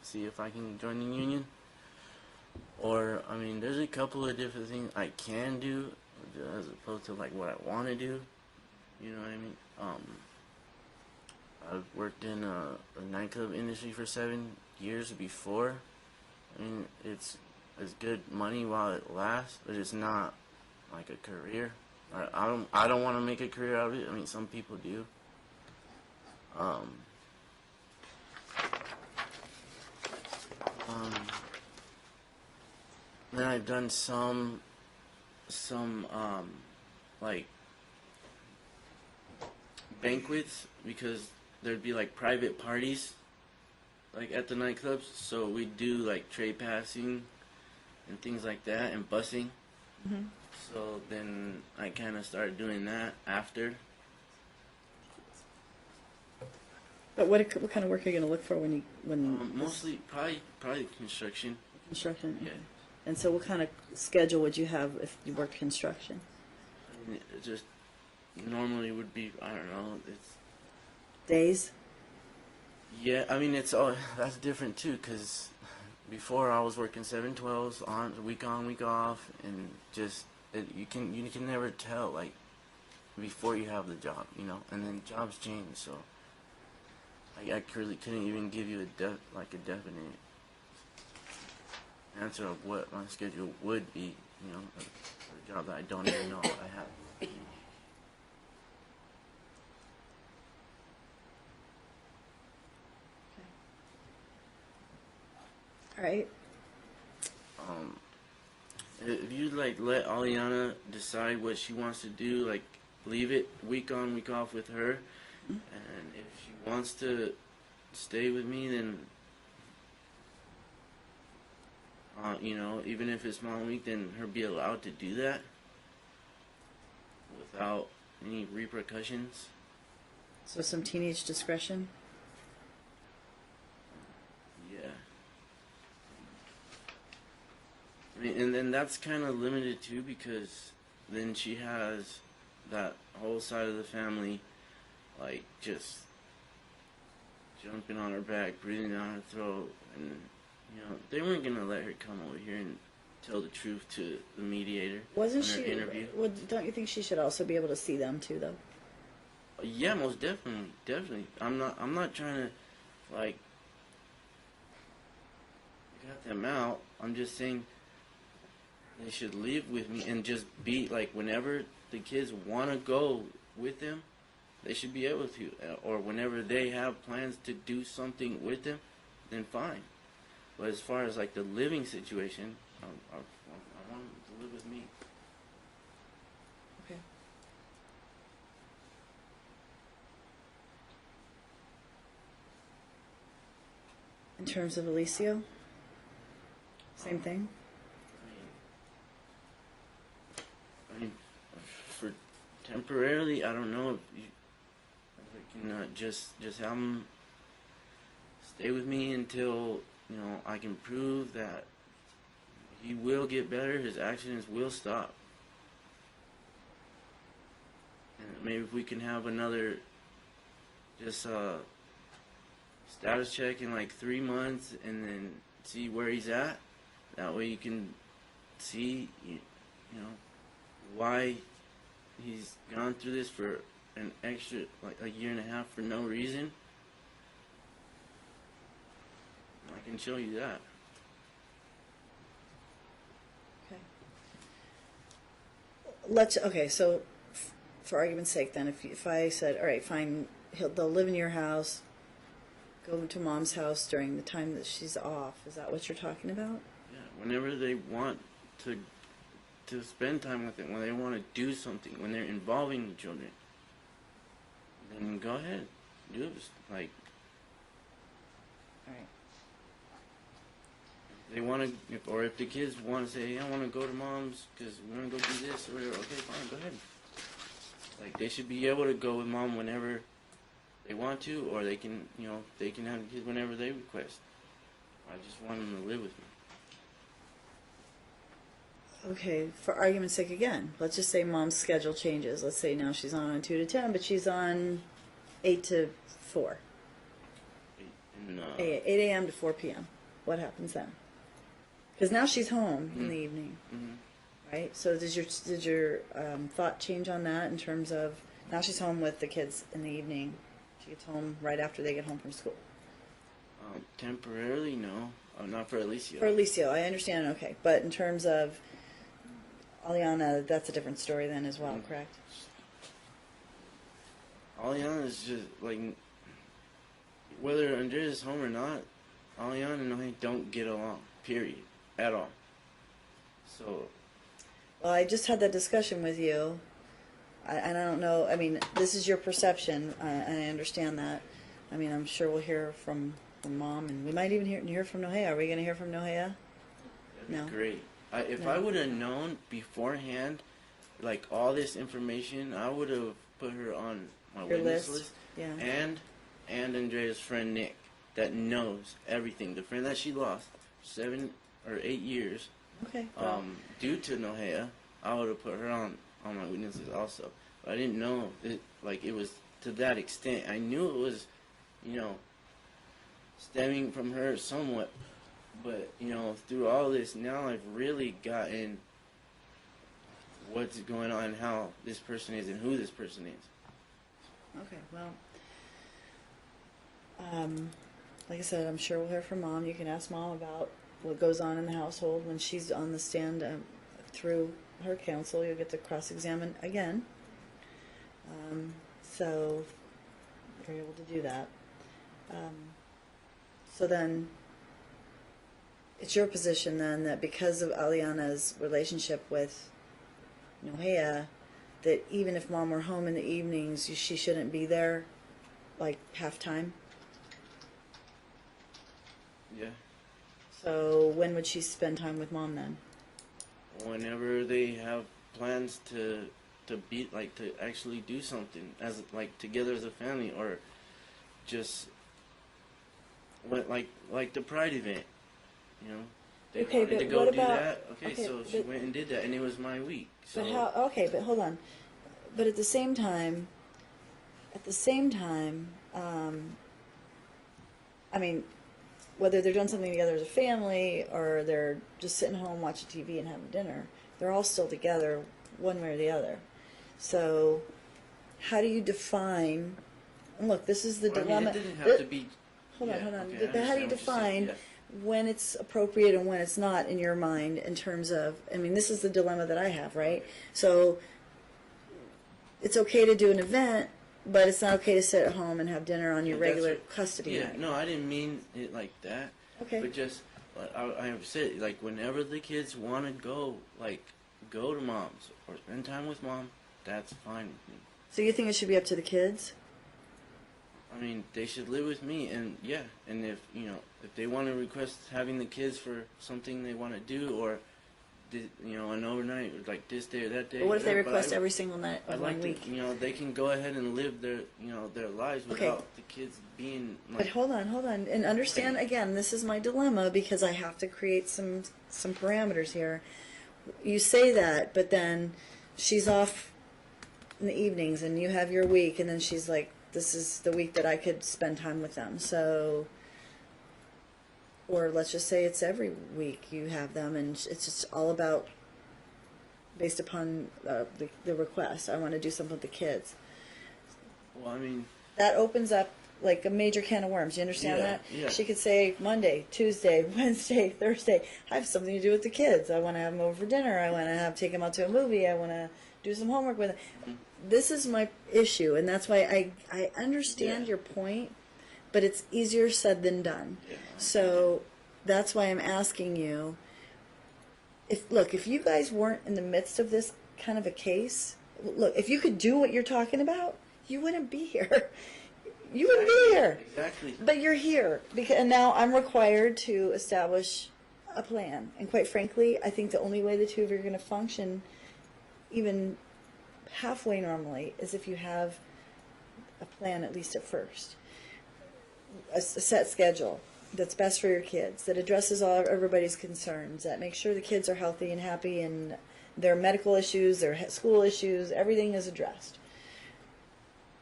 see if I can join the union. Or I mean, there's a couple of different things I can do as opposed to like what I want to do. You know what I mean? I've worked in a nightclub industry for 7 years before. I mean, it's good money while it lasts, but it's not like a career. I don't want to make a career out of it. I mean, some people do. Then I've done some like banquets, because there'd be like private parties like at the nightclubs, so we do like tray passing and things like that, and busing. Mm-hmm. So then I kind of started doing that after. But what kind of work are you going to look for when Mostly probably construction. construction? Yeah. And so what kind of schedule would you have if you worked construction? I mean, it just normally would be, I don't know, it's Days? yeah. I mean, it's all that's different too, because before I was working 7/12s on week off, and just you can never tell like before you have the job, you know, and then jobs change, so I really couldn't even give you a definite answer of what my schedule would be, you know, for a job that I don't even know I have. All right. If you like let Aliana decide what she wants to do, like leave it week on, week off with her, and if she wants to stay with me, then you know, even if it's one week, then her be allowed to do that without any repercussions. So some teenage discretion? Yeah. I mean, and then that's kind of limited too, because then she has that whole side of the family, like just jumping on her back, breathing down her throat, and they weren't gonna let her come over here and tell the truth to the mediator. Wasn't in her she? interview. Well, don't you think she should also be able to see them too, though? Yeah, most definitely. I'm not trying to like cut them out. I'm just saying they should live with me and just be like, whenever the kids want to go with them, they should be able to, or whenever they have plans to do something with them, then fine. But as far as like the living situation, I want them to live with me. Okay. In terms of Alicio, same thing. I mean, for temporarily, I don't know if I can just have him stay with me until I can prove that he will get better. His accidents will stop. And maybe if we can have another just status check in like 3 months, and then see where he's at. That way you can see, why he's gone through this for an extra, like a year and a half for no reason. I can show you that. Okay, so for argument's sake then, if I said, all right, fine, they'll live in your house, go to mom's house during the time that she's off, is that what you're talking about? Yeah, whenever they want to spend time with it, when they want to do something, when they're involving the children, then go ahead, do it. Like, All right. they want to, or if the kids want to say, hey, I want to go to mom's because we want to go do this or whatever, okay, fine, go ahead. Like, they should be able to go with mom whenever they want to, or they can, they can have the kids whenever they request. I just want them to live with me. Okay, for argument's sake again, let's just say mom's schedule changes. Let's say now she's on 2 to 10, but she's on 8 to 4. And, 8 a.m. to 4 p.m. What happens then? Because now she's home in the evening, right? So did your thought change on that in terms of now she's home with the kids in the evening? She gets home right after they get home from school. temporarily, no. Not for Alicia. For Alicio, I understand. Okay, but in terms of Aliana, that's a different story then as well, correct? Aliana is just like, whether Andrea's home or not, Aliana and I don't get along, period, at all. So, Well, I just had that discussion with you, and I don't know. I mean, this is your perception, and I understand that. I mean, I'm sure we'll hear from Mom, and we might even hear from Nohea. Are we going to hear from Nohea? that'd No. be great. If No. I would have known beforehand, like all this information, I would have put her on my Your witness list? list. Yeah. And Andrea's friend Nick, that knows everything. The friend that she lost 7 or 8 years, Okay. Well, due to Nohea, I would have put her on my witness list also. But I didn't know it was to that extent. I knew it was, stemming from her somewhat. But, through all this, now I've really gotten what's going on, how this person is, and who this person is. okay. Well, like I said, I'm sure we'll hear from Mom. You can ask Mom about what goes on in the household when she's on the stand through her counsel. You'll get to cross-examine again. So you're able to do that. So then, it's your position then that because of Aliana's relationship with Nohea, that even if Mom were home in the evenings, she shouldn't be there, like half-time? Yeah. So when would she spend time with Mom then? Whenever they have plans to be, like, to actually do something as, like, together as a family, or just like the Pride event, They Okay, wanted but to go what do about- that. Okay, okay, so she but- went and did that, and it was my week. So But how? Okay, but hold on. But at the same time, I mean, whether they're doing something together as a family or they're just sitting home watching TV and having dinner, they're all still together one way or the other. So how do you define, and look, this is the Well, I mean, dilemma. it didn't have to be. Hold on, yeah, hold on. okay, I How do you understand what you're define saying, when it's appropriate and when it's not in your mind in terms of, I mean, this is the dilemma that I have, right? So it's okay to do an event, but it's not okay to sit at home and have dinner on your Yeah, that's regular what- custody Yeah, night. no, I didn't mean it like that. Okay. But just, I have said, like, whenever the kids want to go, like, go to mom's or spend time with mom, that's fine with me. So you think it should be up to the kids? I mean, they should live with me, and yeah, and if, you know, if they want to request having the kids for something they want to do, or, you know, an overnight, like this day or that day. But what if they whatever, but request I- every single night I'd of like one to, week? you know, they can go ahead and live their, you know, their lives Okay. without the kids being like. But hold on, and understand again. This is my dilemma because I have to create some parameters here. You say that, but then she's off in the evenings, and you have your week, and then she's like, "This is the week that I could spend time with them." So, or let's just say it's every week you have them, and it's just all about based upon the request. I want to do something with the kids. Well, I mean, That opens up like a major can of worms. You understand Yeah, that? yeah. She could say Monday, Tuesday, Wednesday, Thursday, I have something to do with the kids. I want to have them over for dinner. I want to take them out to a movie. I want to do some homework with them. This is my issue, and that's why I understand Yeah. your point, but it's easier said than done. Yeah. So that's why I'm asking you, if you guys weren't in the midst of this kind of a case, look, if you could do what you're talking about, you wouldn't be here. You wouldn't be here. Exactly. But you're here, and now I'm required to establish a plan. And quite frankly, I think the only way the two of you are going to function, even halfway normally, is if you have a plan, at least at first. A set schedule that's best for your kids, that addresses everybody's concerns, that makes sure the kids are healthy and happy, and their medical issues, their school issues, everything is addressed.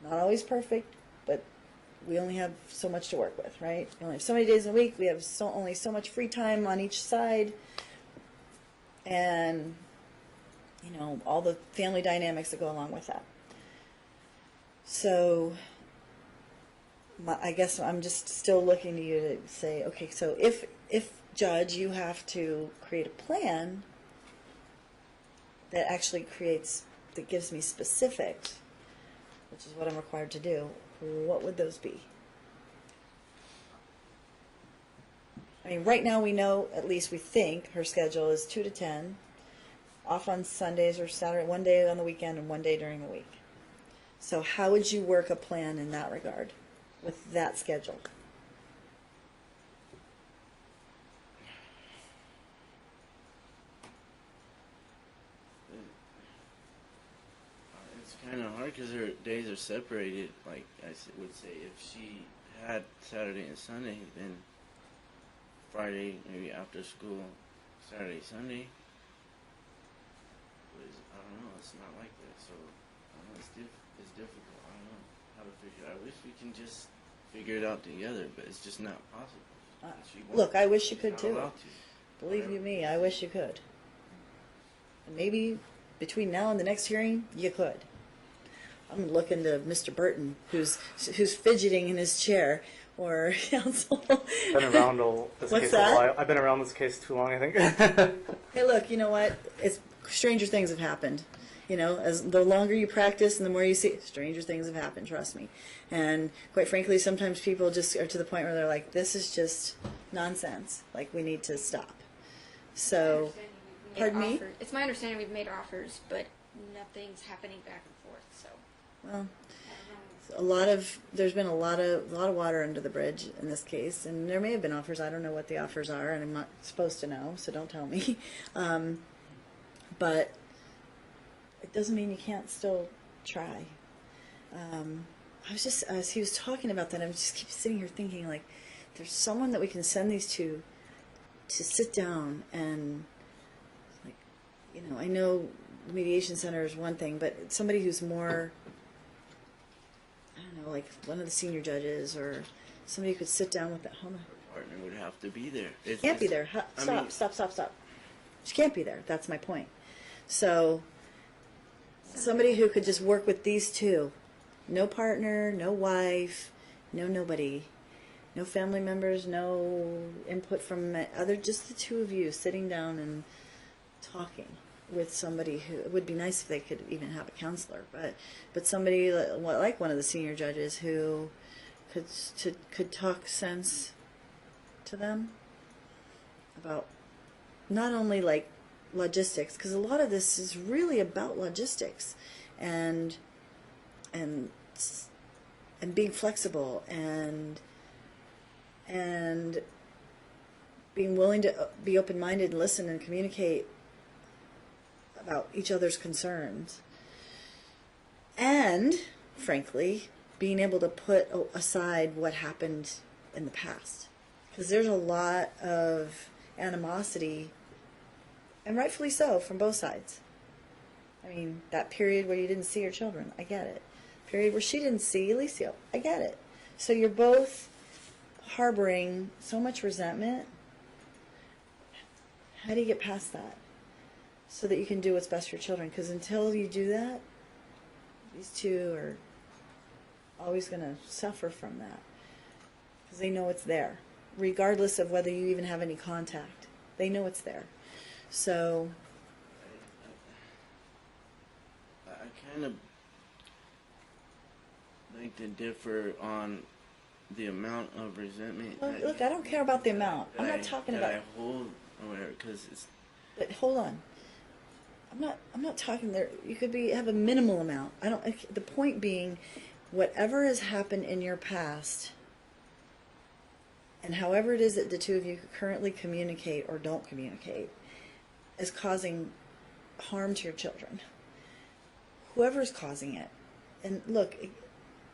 Not always perfect, but we only have so much to work with, right? We only have so many days in a week. We have only so much free time on each side, and you know, all the family dynamics that go along with that. So I guess I'm just still looking to you to say, okay, so if Judge, you have to create a plan that actually that gives me specifics, which is what I'm required to do, what would those be? I mean, right now we know, at least we think, her schedule is 2 to 10, off on Sundays or Saturday, one day on the weekend and one day during the week. So how would you work a plan in that regard with that schedule? It's kind of hard because her days are separated. Like would say, if she had Saturday and Sunday, then Friday maybe after school, Saturday, Sunday. But I don't know. It's not like that. So I don't know, it's difficult. I don't know how to figure it out. I wish we can just figure it out together, but it's just not possible. She won't. Look, I wish you She's could not too. allowed to. Believe you me, I wish you could. And maybe between now and the next hearing, you could. I'm looking to Mr. Burton, who's fidgeting in his chair, or counsel. Been around this What's case that? a while. I've been around this case too long, I think. Hey, look, you know what? Stranger things have happened. You know, as the longer you practice and the more you see, stranger things have happened, trust me. And quite frankly, sometimes people just are to the point where they're like, this is just nonsense. Like, we need to stop. So, pardon me? It's my understanding we've made offers, but nothing's happening back and forth. So Well, I don't know. there's been a lot of water under the bridge in this case, and there may have been offers. I don't know what the offers are, and I'm not supposed to know, so don't tell me. But it doesn't mean you can't still try. I was just, as he was talking about that, I'm just keep sitting here thinking, like, there's someone that we can send these to sit down and, like, you know, I know the mediation center is one thing, but somebody who's more, I don't know, like one of the senior judges or Somebody who could sit down with that homeowner. Partner would have to be there. Can't be there. I mean- Stop. She can't be there. That's my point. So, somebody who could just work with these two. No partner, no wife, no nobody. No family members, no input from just the two of you sitting down and talking with somebody who, it would be nice if they could even have a counselor, but somebody like one of the senior judges who could talk sense to them about not only like logistics, because a lot of this is really about logistics and being flexible and being willing to be open-minded and listen and communicate about each other's concerns, and frankly being able to put aside what happened in the past, because there's a lot of animosity, and rightfully so, from both sides. I mean, that period where you didn't see your children, I get it. Period where she didn't see Alicio, I get it. So you're both harboring so much resentment. How do you get past that so that you can do what's best for your children? Because until you do that, these two are always going to suffer from that, because they know it's there, regardless of whether you even have any contact. They know it's there. So I kind of like to differ on the amount of resentment. well, look, I don't care about the amount. I'm not talking about. I hold or whatever, because it's. But hold on. I'm not talking there. You could have a minimal amount. I don't. The point being, whatever has happened in your past, and however it is that the two of you currently communicate or don't communicate, is causing harm to your children. Whoever's causing it, and look, it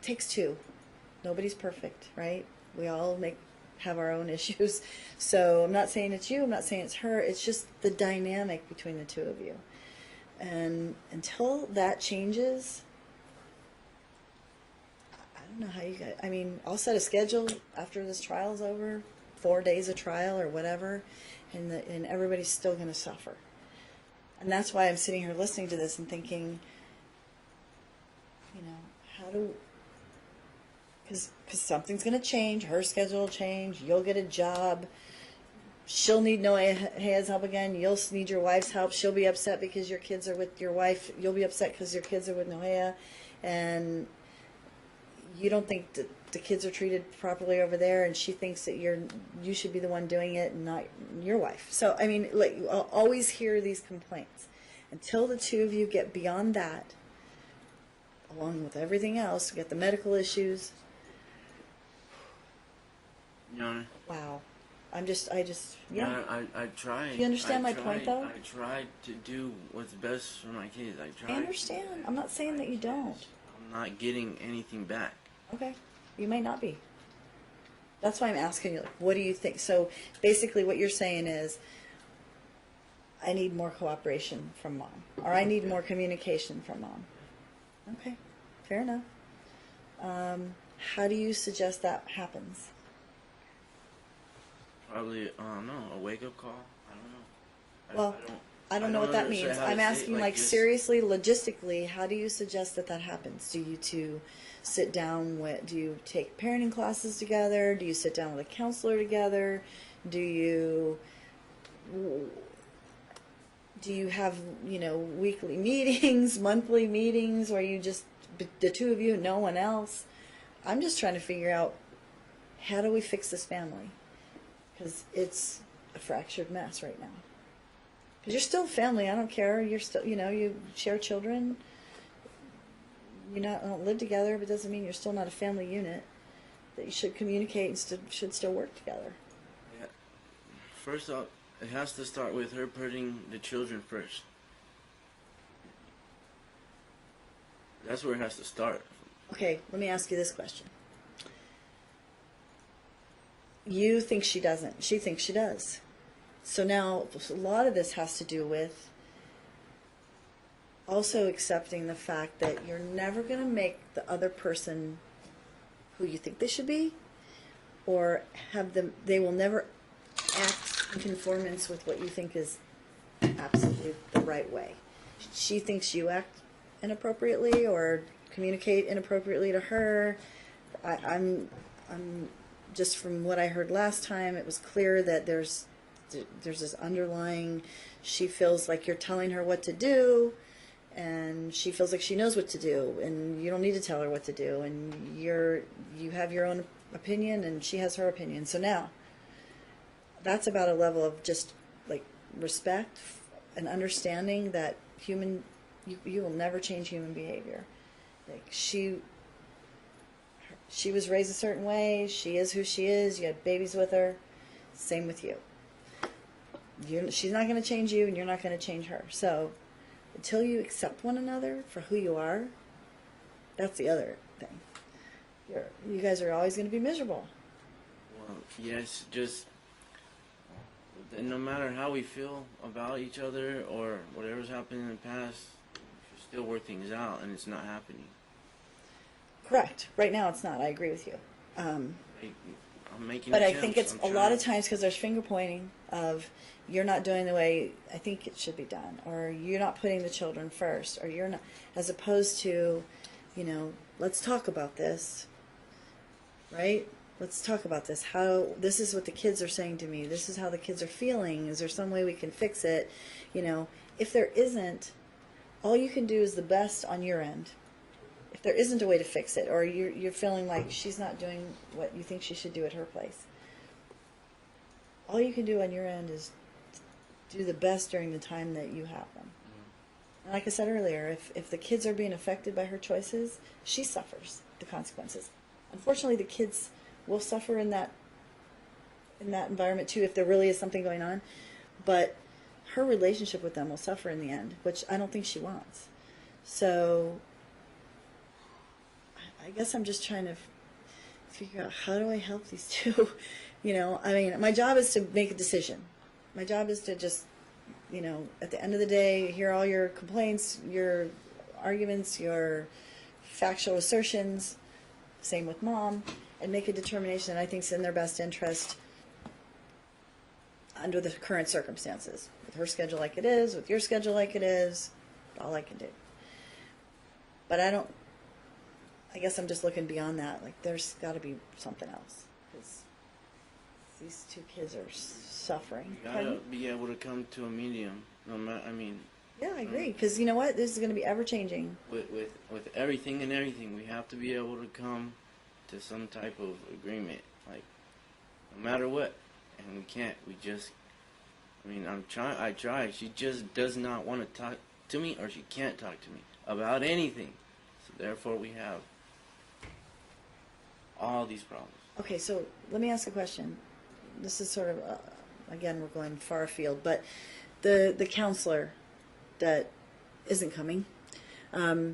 takes two. Nobody's perfect, right? We all have our own issues. So I'm not saying it's you, I'm not saying it's her. It's just the dynamic between the two of you. And until that changes, I don't know how you guys, I mean, I'll set a schedule after this trial's over, 4 days of trial or whatever, and everybody's still going to suffer. And that's why I'm sitting here listening to this and thinking, how do... Because something's going to change. Her schedule will change. You'll get a job. She'll need Noea's help again. You'll need your wife's help. She'll be upset because your kids are with your wife. You'll be upset because your kids are with Noea. And you don't think that the kids are treated properly over there, and she thinks that you should be the one doing it and not your wife. So, I mean, like, I'll always hear these complaints. Until the two of you get beyond that, along with everything else, get the medical issues... Your Honor. Wow. I tried. Do you understand my point, though? I tried to do what's best for my kids. I understand. I'm not saying that you don't. I'm not getting anything back. Okay. You may not be. That's why I'm asking you, like, what do you think? So basically what you're saying is, I need more cooperation from Mom. Or I need more communication from Mom. Okay. Fair enough. How do you suggest that happens? Probably, a wake-up call. I don't know. Well, I don't know what that means. I'm asking, like, seriously, logistically, how do you suggest that happens? Do you two sit down do you take parenting classes together? Do you sit down with a counselor together? Do you have, weekly meetings, monthly meetings, where you just, the two of you, no one else? I'm just trying to figure out, how do we fix this family? Because it's a fractured mess right now. Because you're still family. I don't care. You're still, you share children. You don't live together, but it doesn't mean you're still not a family unit. That you should communicate and should still work together. Yeah. First off, it has to start with her putting the children first. That's where it has to start. Okay, let me ask you this question. You think she doesn't. She thinks she does. So now a lot of this has to do with also accepting the fact that you're never going to make the other person who you think they should be or have them, they will never act in conformance with what you think is absolutely the right way. She thinks you act inappropriately or communicate inappropriately to her. I'm just from what I heard last time, it was clear that there's this underlying, she feels like you're telling her what to do, and she feels like she knows what to do, and you don't need to tell her what to do, and you have your own opinion, and she has her opinion. So now, that's about a level of just like respect and understanding that you will never change human behavior. Like she was raised a certain way. She is who she is. You had babies with her. Same with you. She's not going to change you, and you're not going to change her. So until you accept one another for who you are, that's the other thing. You guys are always going to be miserable. Well, yes, just no matter how we feel about each other or whatever's happened in the past, we still work things out, and it's not happening. Correct. Right now it's not. I agree with you. I'm making But I attempts. think it's I'm a lot of trying. times because there's finger pointing of you're not doing the way I think it should be done, or you're not putting the children first, or you're not, as opposed to, let's talk about this, right? Let's talk about this. This is what the kids are saying to me. This is how the kids are feeling. Is there some way we can fix it? If there isn't, all you can do is the best on your end. If there isn't a way to fix it, or you're feeling like she's not doing what you think she should do at her place, all you can do on your end is do the best during the time that you have them. And like I said earlier, if the kids are being affected by her choices, she suffers the consequences. Unfortunately, the kids will suffer in that environment too if there really is something going on. But her relationship with them will suffer in the end, which I don't think she wants. So I guess I'm just trying to figure out, how do I help these two? My job is to make a decision. My job is to just, at the end of the day, hear all your complaints, your arguments, your factual assertions, same with mom, and make a determination that I think is in their best interest under the current circumstances. With her schedule like it is, with your schedule like it is, all I can do. But I guess I'm just looking beyond that. Like, there's got to be something else. Because these two kids are suffering. You gotta be able to come to a medium. Yeah, I agree. Because you know what? This is going to be ever-changing. With everything and everything, we have to be able to come to some type of agreement. Like, no matter what. And we can't. I try. She just does not want to talk to me, or she can't talk to me about anything. So therefore, we have all these problems. Okay, so let me ask a question. This is sort of, again, we're going far afield, but the counselor that isn't coming, how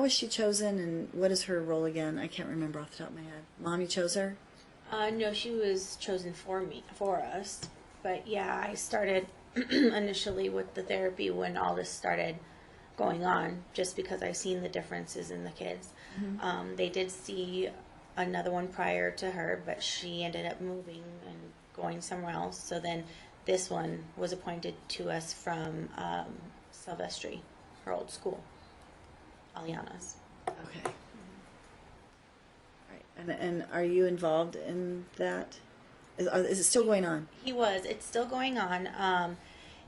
was she chosen, and what is her role again? I can't remember off the top of my head. Mom, you chose her? No, she was chosen for us. But yeah, I started initially with the therapy when all this started going on, just because I seen the differences in the kids. Mm-hmm. They did see another one prior to her, but she ended up moving and going somewhere else. So then this one was appointed to us from Silvestri, her old school, Aliana's. Okay. All right. And are you involved in that? Is it still going on? He was. It's still going on.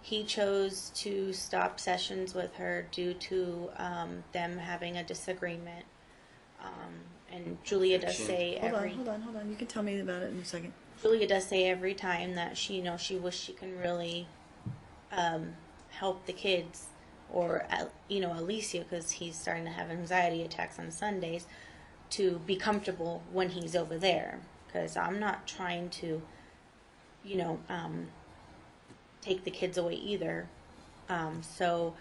He chose to stop sessions with her due to them having a disagreement. And Julia does say Hold on. You can tell me about it in a second. Julia does say every time that she wishes she can really help the kids, or Alicia, because he's starting to have anxiety attacks on Sundays, to be comfortable when he's over there. Because I'm not trying to, take the kids away either. So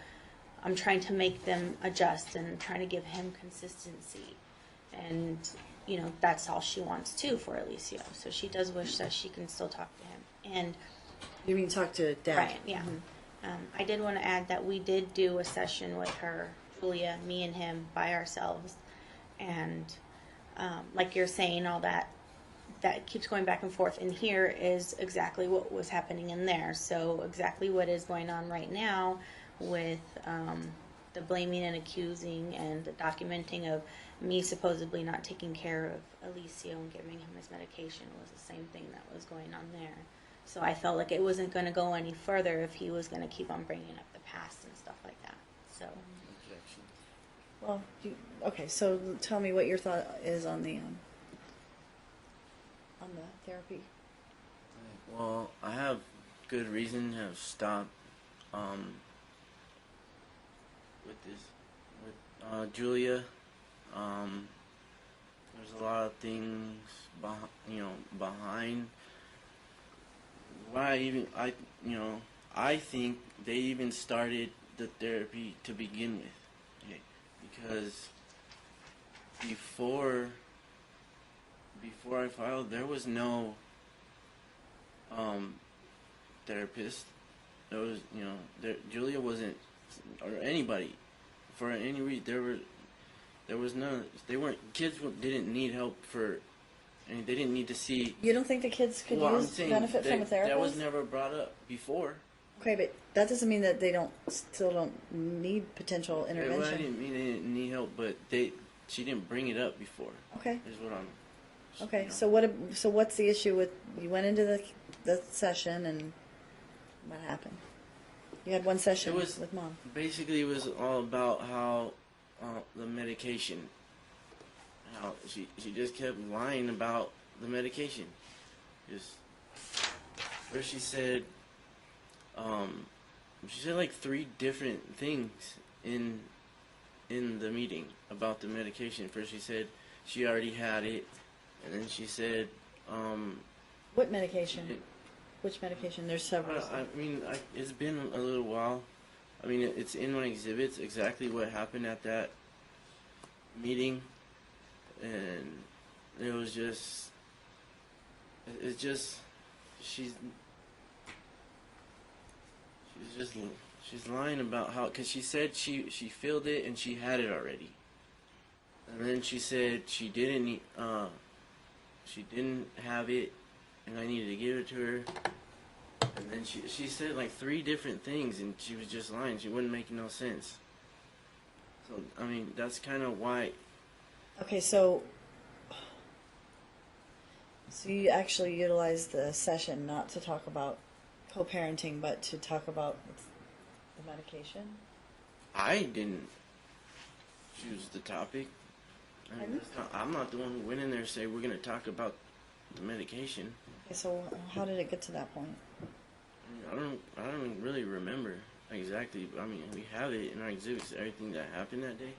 I'm trying to make them adjust and trying to give him consistency. And, that's all she wants too for Alicia. So she does wish that she can still talk to him. And you mean talk to Dad? Brian, yeah. Mm-hmm. I did want to add that we did do a session with her, Julia, me and him, by ourselves. And like you're saying, all that keeps going back and forth. And here is exactly what was happening in there. So exactly what is going on right now with the blaming and accusing and the documenting of me supposedly not taking care of Alicio and giving him his medication was the same thing that was going on there. So I felt like it wasn't going to go any further if he was going to keep on bringing up the past and stuff like that. So. Objection. Well, okay. So tell me what your thought is on the therapy. Well, I have good reason to have stopped with Julia. There's a lot of things behind why I think they even started the therapy to begin with. Okay? Because before I filed, there was no therapist. There was, Julia wasn't, or anybody, for any reason. There was none. Kids didn't need help for. They didn't need to see. You don't think the kids could benefit from a therapist? That was never brought up before. Okay, but that doesn't mean that they still don't need potential intervention. Well, I didn't mean they didn't need help, but she didn't bring it up before. Okay. Is what I'm. Okay, so what's the issue with, you went into the session and what happened? You had one session with Mom. Basically, it was all about how the medication, how she just kept lying about the medication. First she said like 3 different things in the meeting about the medication. First she said she already had it. And then she said, what medication? Which medication? There's several. It's been a little while. It's in my exhibits exactly what happened at that meeting. And it was just, she's lying about how, because she said she filled it and she had it already. And then she said she didn't have it, and I needed to give it to her. And then she said like 3 different things, and she was just lying. She wasn't making no sense. So that's kind of why. Okay, so you actually utilized the session not to talk about co-parenting, but to talk about the medication? I didn't choose the topic. I'm not the one who went in there and said we're going to talk about the medication. Okay, so how did it get to that point? I don't really remember exactly. We have it in our exhibits, everything that happened that day.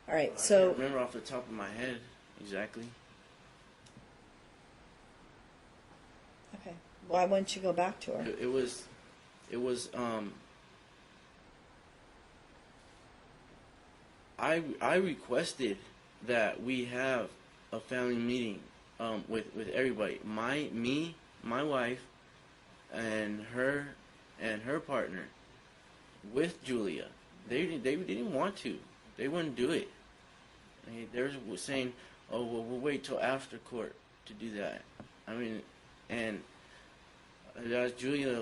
All right, I so can't remember off the top of my head exactly. Okay, why wouldn't you go back to her? It was I requested that we have a family meeting with everybody. My wife, and her partner, with Julia. They didn't want to. They wouldn't do it. They were saying, "Oh, well, we'll wait till after court to do that." And I asked Julia,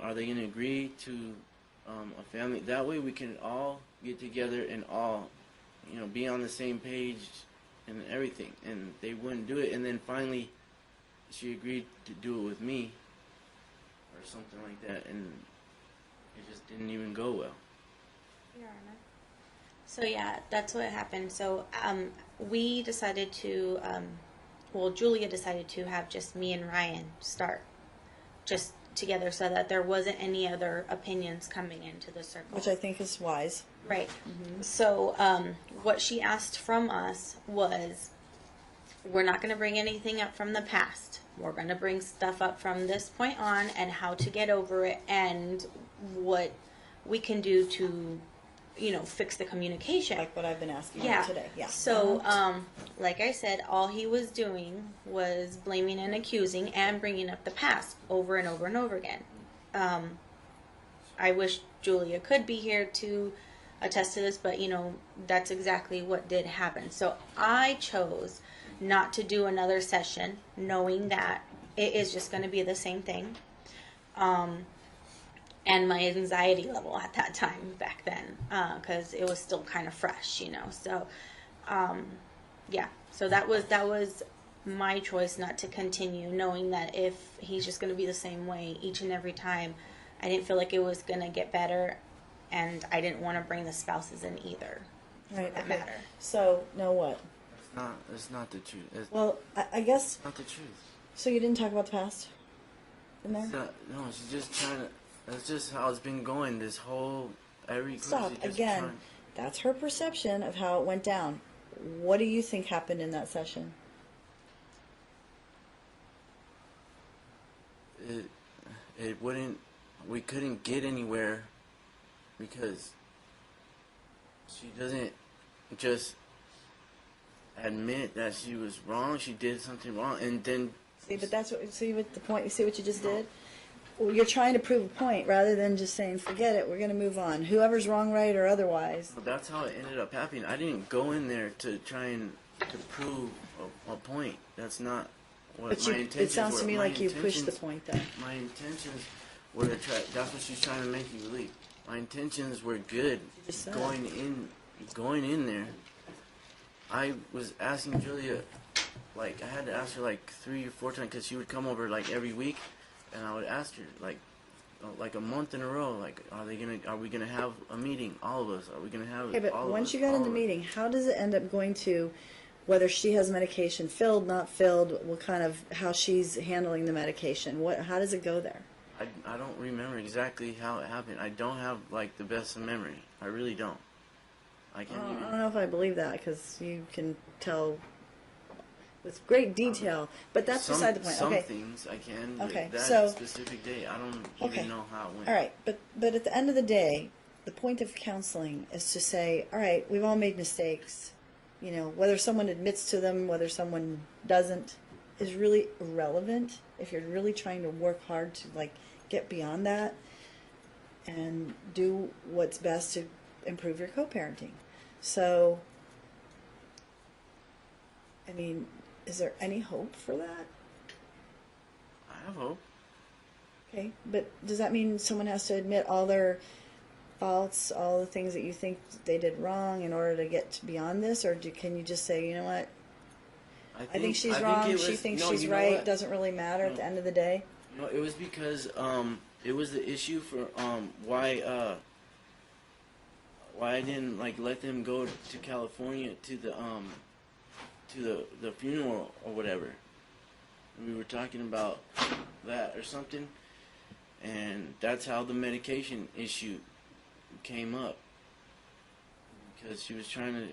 are they going to agree to a family? That way we can all get together and all, be on the same page and everything. And they wouldn't do it. And then finally, she agreed to do it with me or something like that. And it just didn't even go well. Your Honor. So yeah, that's what happened. So we decided to, Julia decided to have just me and Ryan start just together so that there wasn't any other opinions coming into the circle. Which I think is wise. Right. Mm-hmm. So what she asked from us was, we're not going to bring anything up from the past. We're going to bring stuff up from this point on and how to get over it and what we can do to, fix the communication. Like what I've been asking Yeah. you today. Yeah. So, like I said, all he was doing was blaming and accusing and bringing up the past over and over and over again. I wish Julia could be here to attest to this, but that's exactly what did happen. So I chose not to do another session, knowing that it is just going to be the same thing. And my anxiety level at that time back then, because it was still kind of fresh, So, yeah. So that was my choice not to continue, knowing that if he's just going to be the same way each and every time, I didn't feel like it was going to get better, and I didn't want to bring the spouses in either. Right. That Okay. matter. So now what? It's not the truth. It's Well, I guess. not the truth. So you didn't talk about the past in there? No, she's just trying to. That's just how it's been going. This whole every. Stop she's just again. trying- That's her perception of how it went down. What do you think happened in that session? It wouldn't. We couldn't get anywhere because she doesn't just admit that she was wrong. She did something wrong, and then See, but that's what. See what the point. You see what you just did? Well, you're trying to prove a point rather than just saying, "Forget it. We're going to move on." Whoever's wrong, right, or otherwise. But that's how it ended up happening. I didn't go in there to try and to prove a point. That's not what But my you, intentions it sounds were. to me My like you pushed the intentions- point, though. My intentions were to try. That's what she's trying to make you believe. My intentions were good. just said. Going in there, I was asking Julia, like I had to ask her like 3 or 4 times because she would come over like every week, and I would ask her like a month in a row, like are we gonna have a meeting? All of us. Are we gonna have? Okay, but all of once us? you got All in the of us? meeting, how does it end up going to whether she has medication filled, not filled, what kind of, how she's handling the medication? How does it go there? I don't remember exactly how it happened. I don't have like the best of memory. I really don't. I can't I even. don't know if I believe that because you can tell with great detail, but that's some, beside the point. Some Okay, things I can. But Okay, that so- specific day, I don't Okay. even know how it went. all right, but at the end of the day, the point of counseling is to say, all right, we've all made mistakes. Whether someone admits to them, whether someone doesn't, is really irrelevant if you're really trying to work hard to get beyond that and do what's best to improve your co-parenting. So, I mean, is there any hope for that? I have hope. Okay, but does that mean someone has to admit all their faults, all the things that you think they did wrong in order to get beyond this, or can you just say, you know what, I think she's wrong, she thinks she's right, What? doesn't really matter at the end of the day? No, it was because it was the issue for why I didn't let them go to California to the funeral or whatever. We were talking about that or something, and that's how the medication issue came up, because she was trying to.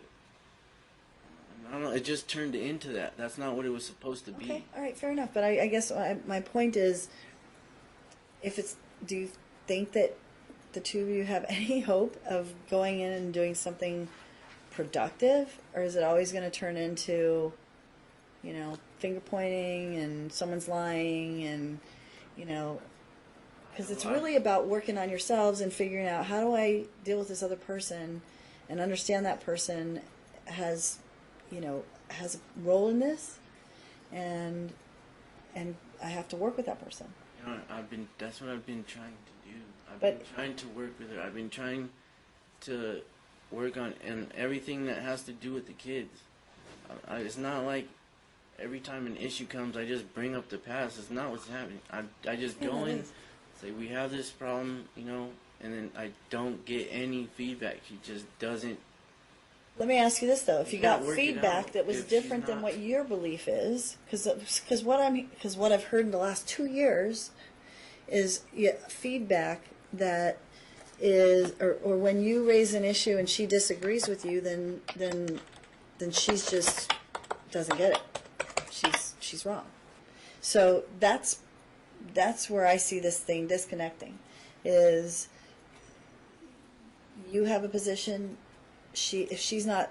I don't know. It just turned into that. That's not what it was supposed to be. Okay, all right, fair enough. But I guess my point is, do you think that the two of you have any hope of going in and doing something productive, or is it always going to turn into, finger pointing and someone's lying and, because it's really about working on yourselves and figuring out, how do I deal with this other person and understand that person has a role in this, and I have to work with that person. That's what I've been trying to do. I've But- been trying to work with her. I've been trying to work on and everything that has to do with the kids. It's not like every time an issue comes, I just bring up the past. It's not what's happening. I just go in, say we have this problem, and then I don't get any feedback. She just doesn't. Let me ask you this though: if you Not got work it feedback out that was if she's different than not. what your belief is, because what I've heard in the last 2 years is feedback that is, or when you raise an issue and she disagrees with you, then she's just doesn't get it. She's wrong. So that's where I see this thing disconnecting. Is you have a position. If she's not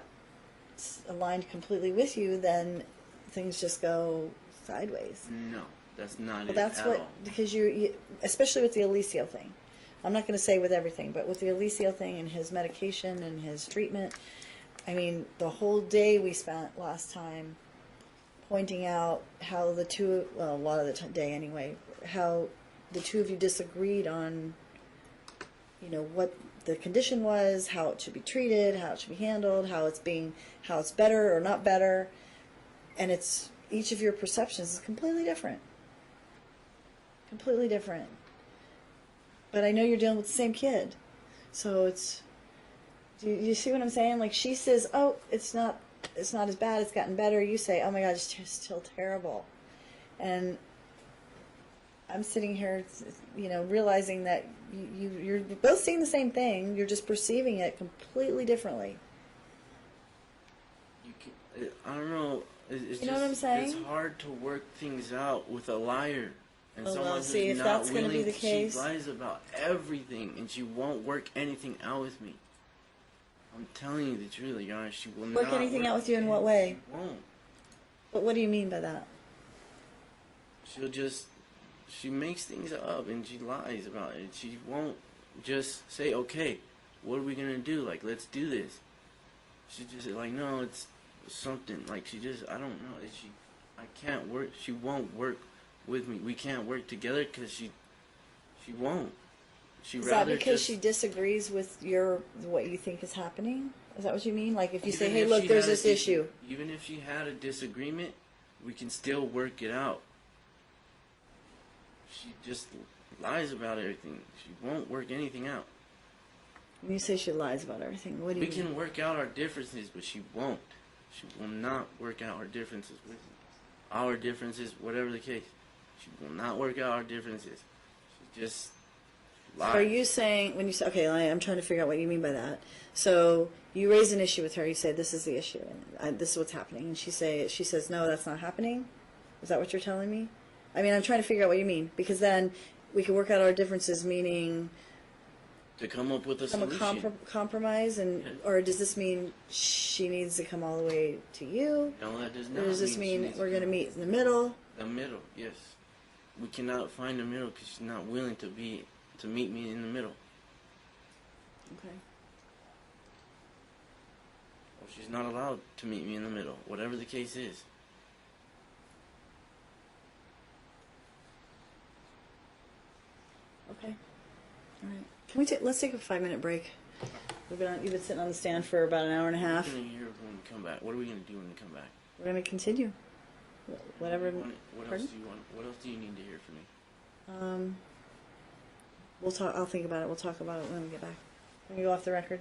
aligned completely with you, then things just go sideways. No, that's not Well, it that's at what, all. because you especially with the Alicio thing, I'm not going to say with everything, but with the Alicio thing and his medication and his treatment, I mean, the whole day we spent last time pointing out how the two, well, a lot of the day anyway, how the two of you disagreed on, you know, what the condition was, how it should be treated, how it should be handled, how it's better or not better, and it's each of your perceptions is completely different. Completely different. But I know you're dealing with the same kid. So it's, do you see what I'm saying? Like, she says, oh, it's not as bad, it's gotten better. You say, oh my God, it's just still terrible. And I'm sitting here, you know, realizing that you're both seeing the same thing, you're just perceiving it completely differently. I don't know. It's You know what I'm saying? It's hard to work things out with a liar. And Oh, someone well, see, who's if not that's gonna be willing, the case. she lies about everything, and she won't work anything out with me. I'm telling you the truth, Your Honor. She will not Work anything out with you in what way? She won't. But what do you mean by that? She makes things up, and she lies about it. She won't just say, okay, what are we going to do? Like, let's do this. She just like, no, it's something. Like, I don't know. I can't work. She won't work with me. We can't work together because she won't. Is that because she disagrees with what you think is happening? Is that what you mean? Like, if you say, hey, look, there's this issue. Even if she had a disagreement, we can still work it out. She just lies about everything. She won't work anything out. When you say she lies about everything, what do you mean? We can work out our differences, but she won't. She will not work out our differences with me. Our differences, whatever the case. She will not work out our differences. She just lies. So are you saying, when you say, okay, I'm trying to figure out what you mean by that. So you raise an issue with her. You say, this is the issue, and this is what's happening. And she says, no, that's not happening? Is that what you're telling me? I mean, I'm trying to figure out what you mean, because then we can work out our differences, meaning to come up with a solution. Compromise, or does this mean she needs to come all the way to you? No, that does not. Or does this mean we're going to meet in the middle? The middle, yes. We cannot find the middle because she's not willing to meet me in the middle. Okay. Or she's not allowed to meet me in the middle, whatever the case is. Okay. All right. Can we let's take a 5-minute break. You've been sitting on the stand for about an hour and a half. What are we going to hear when we come back? What are we going to do when we come back? We're going to continue. Whatever. What else do you want? What else do you need to hear from me? We'll talk. I'll think about it. We'll talk about it when we get back. Can we go off the record?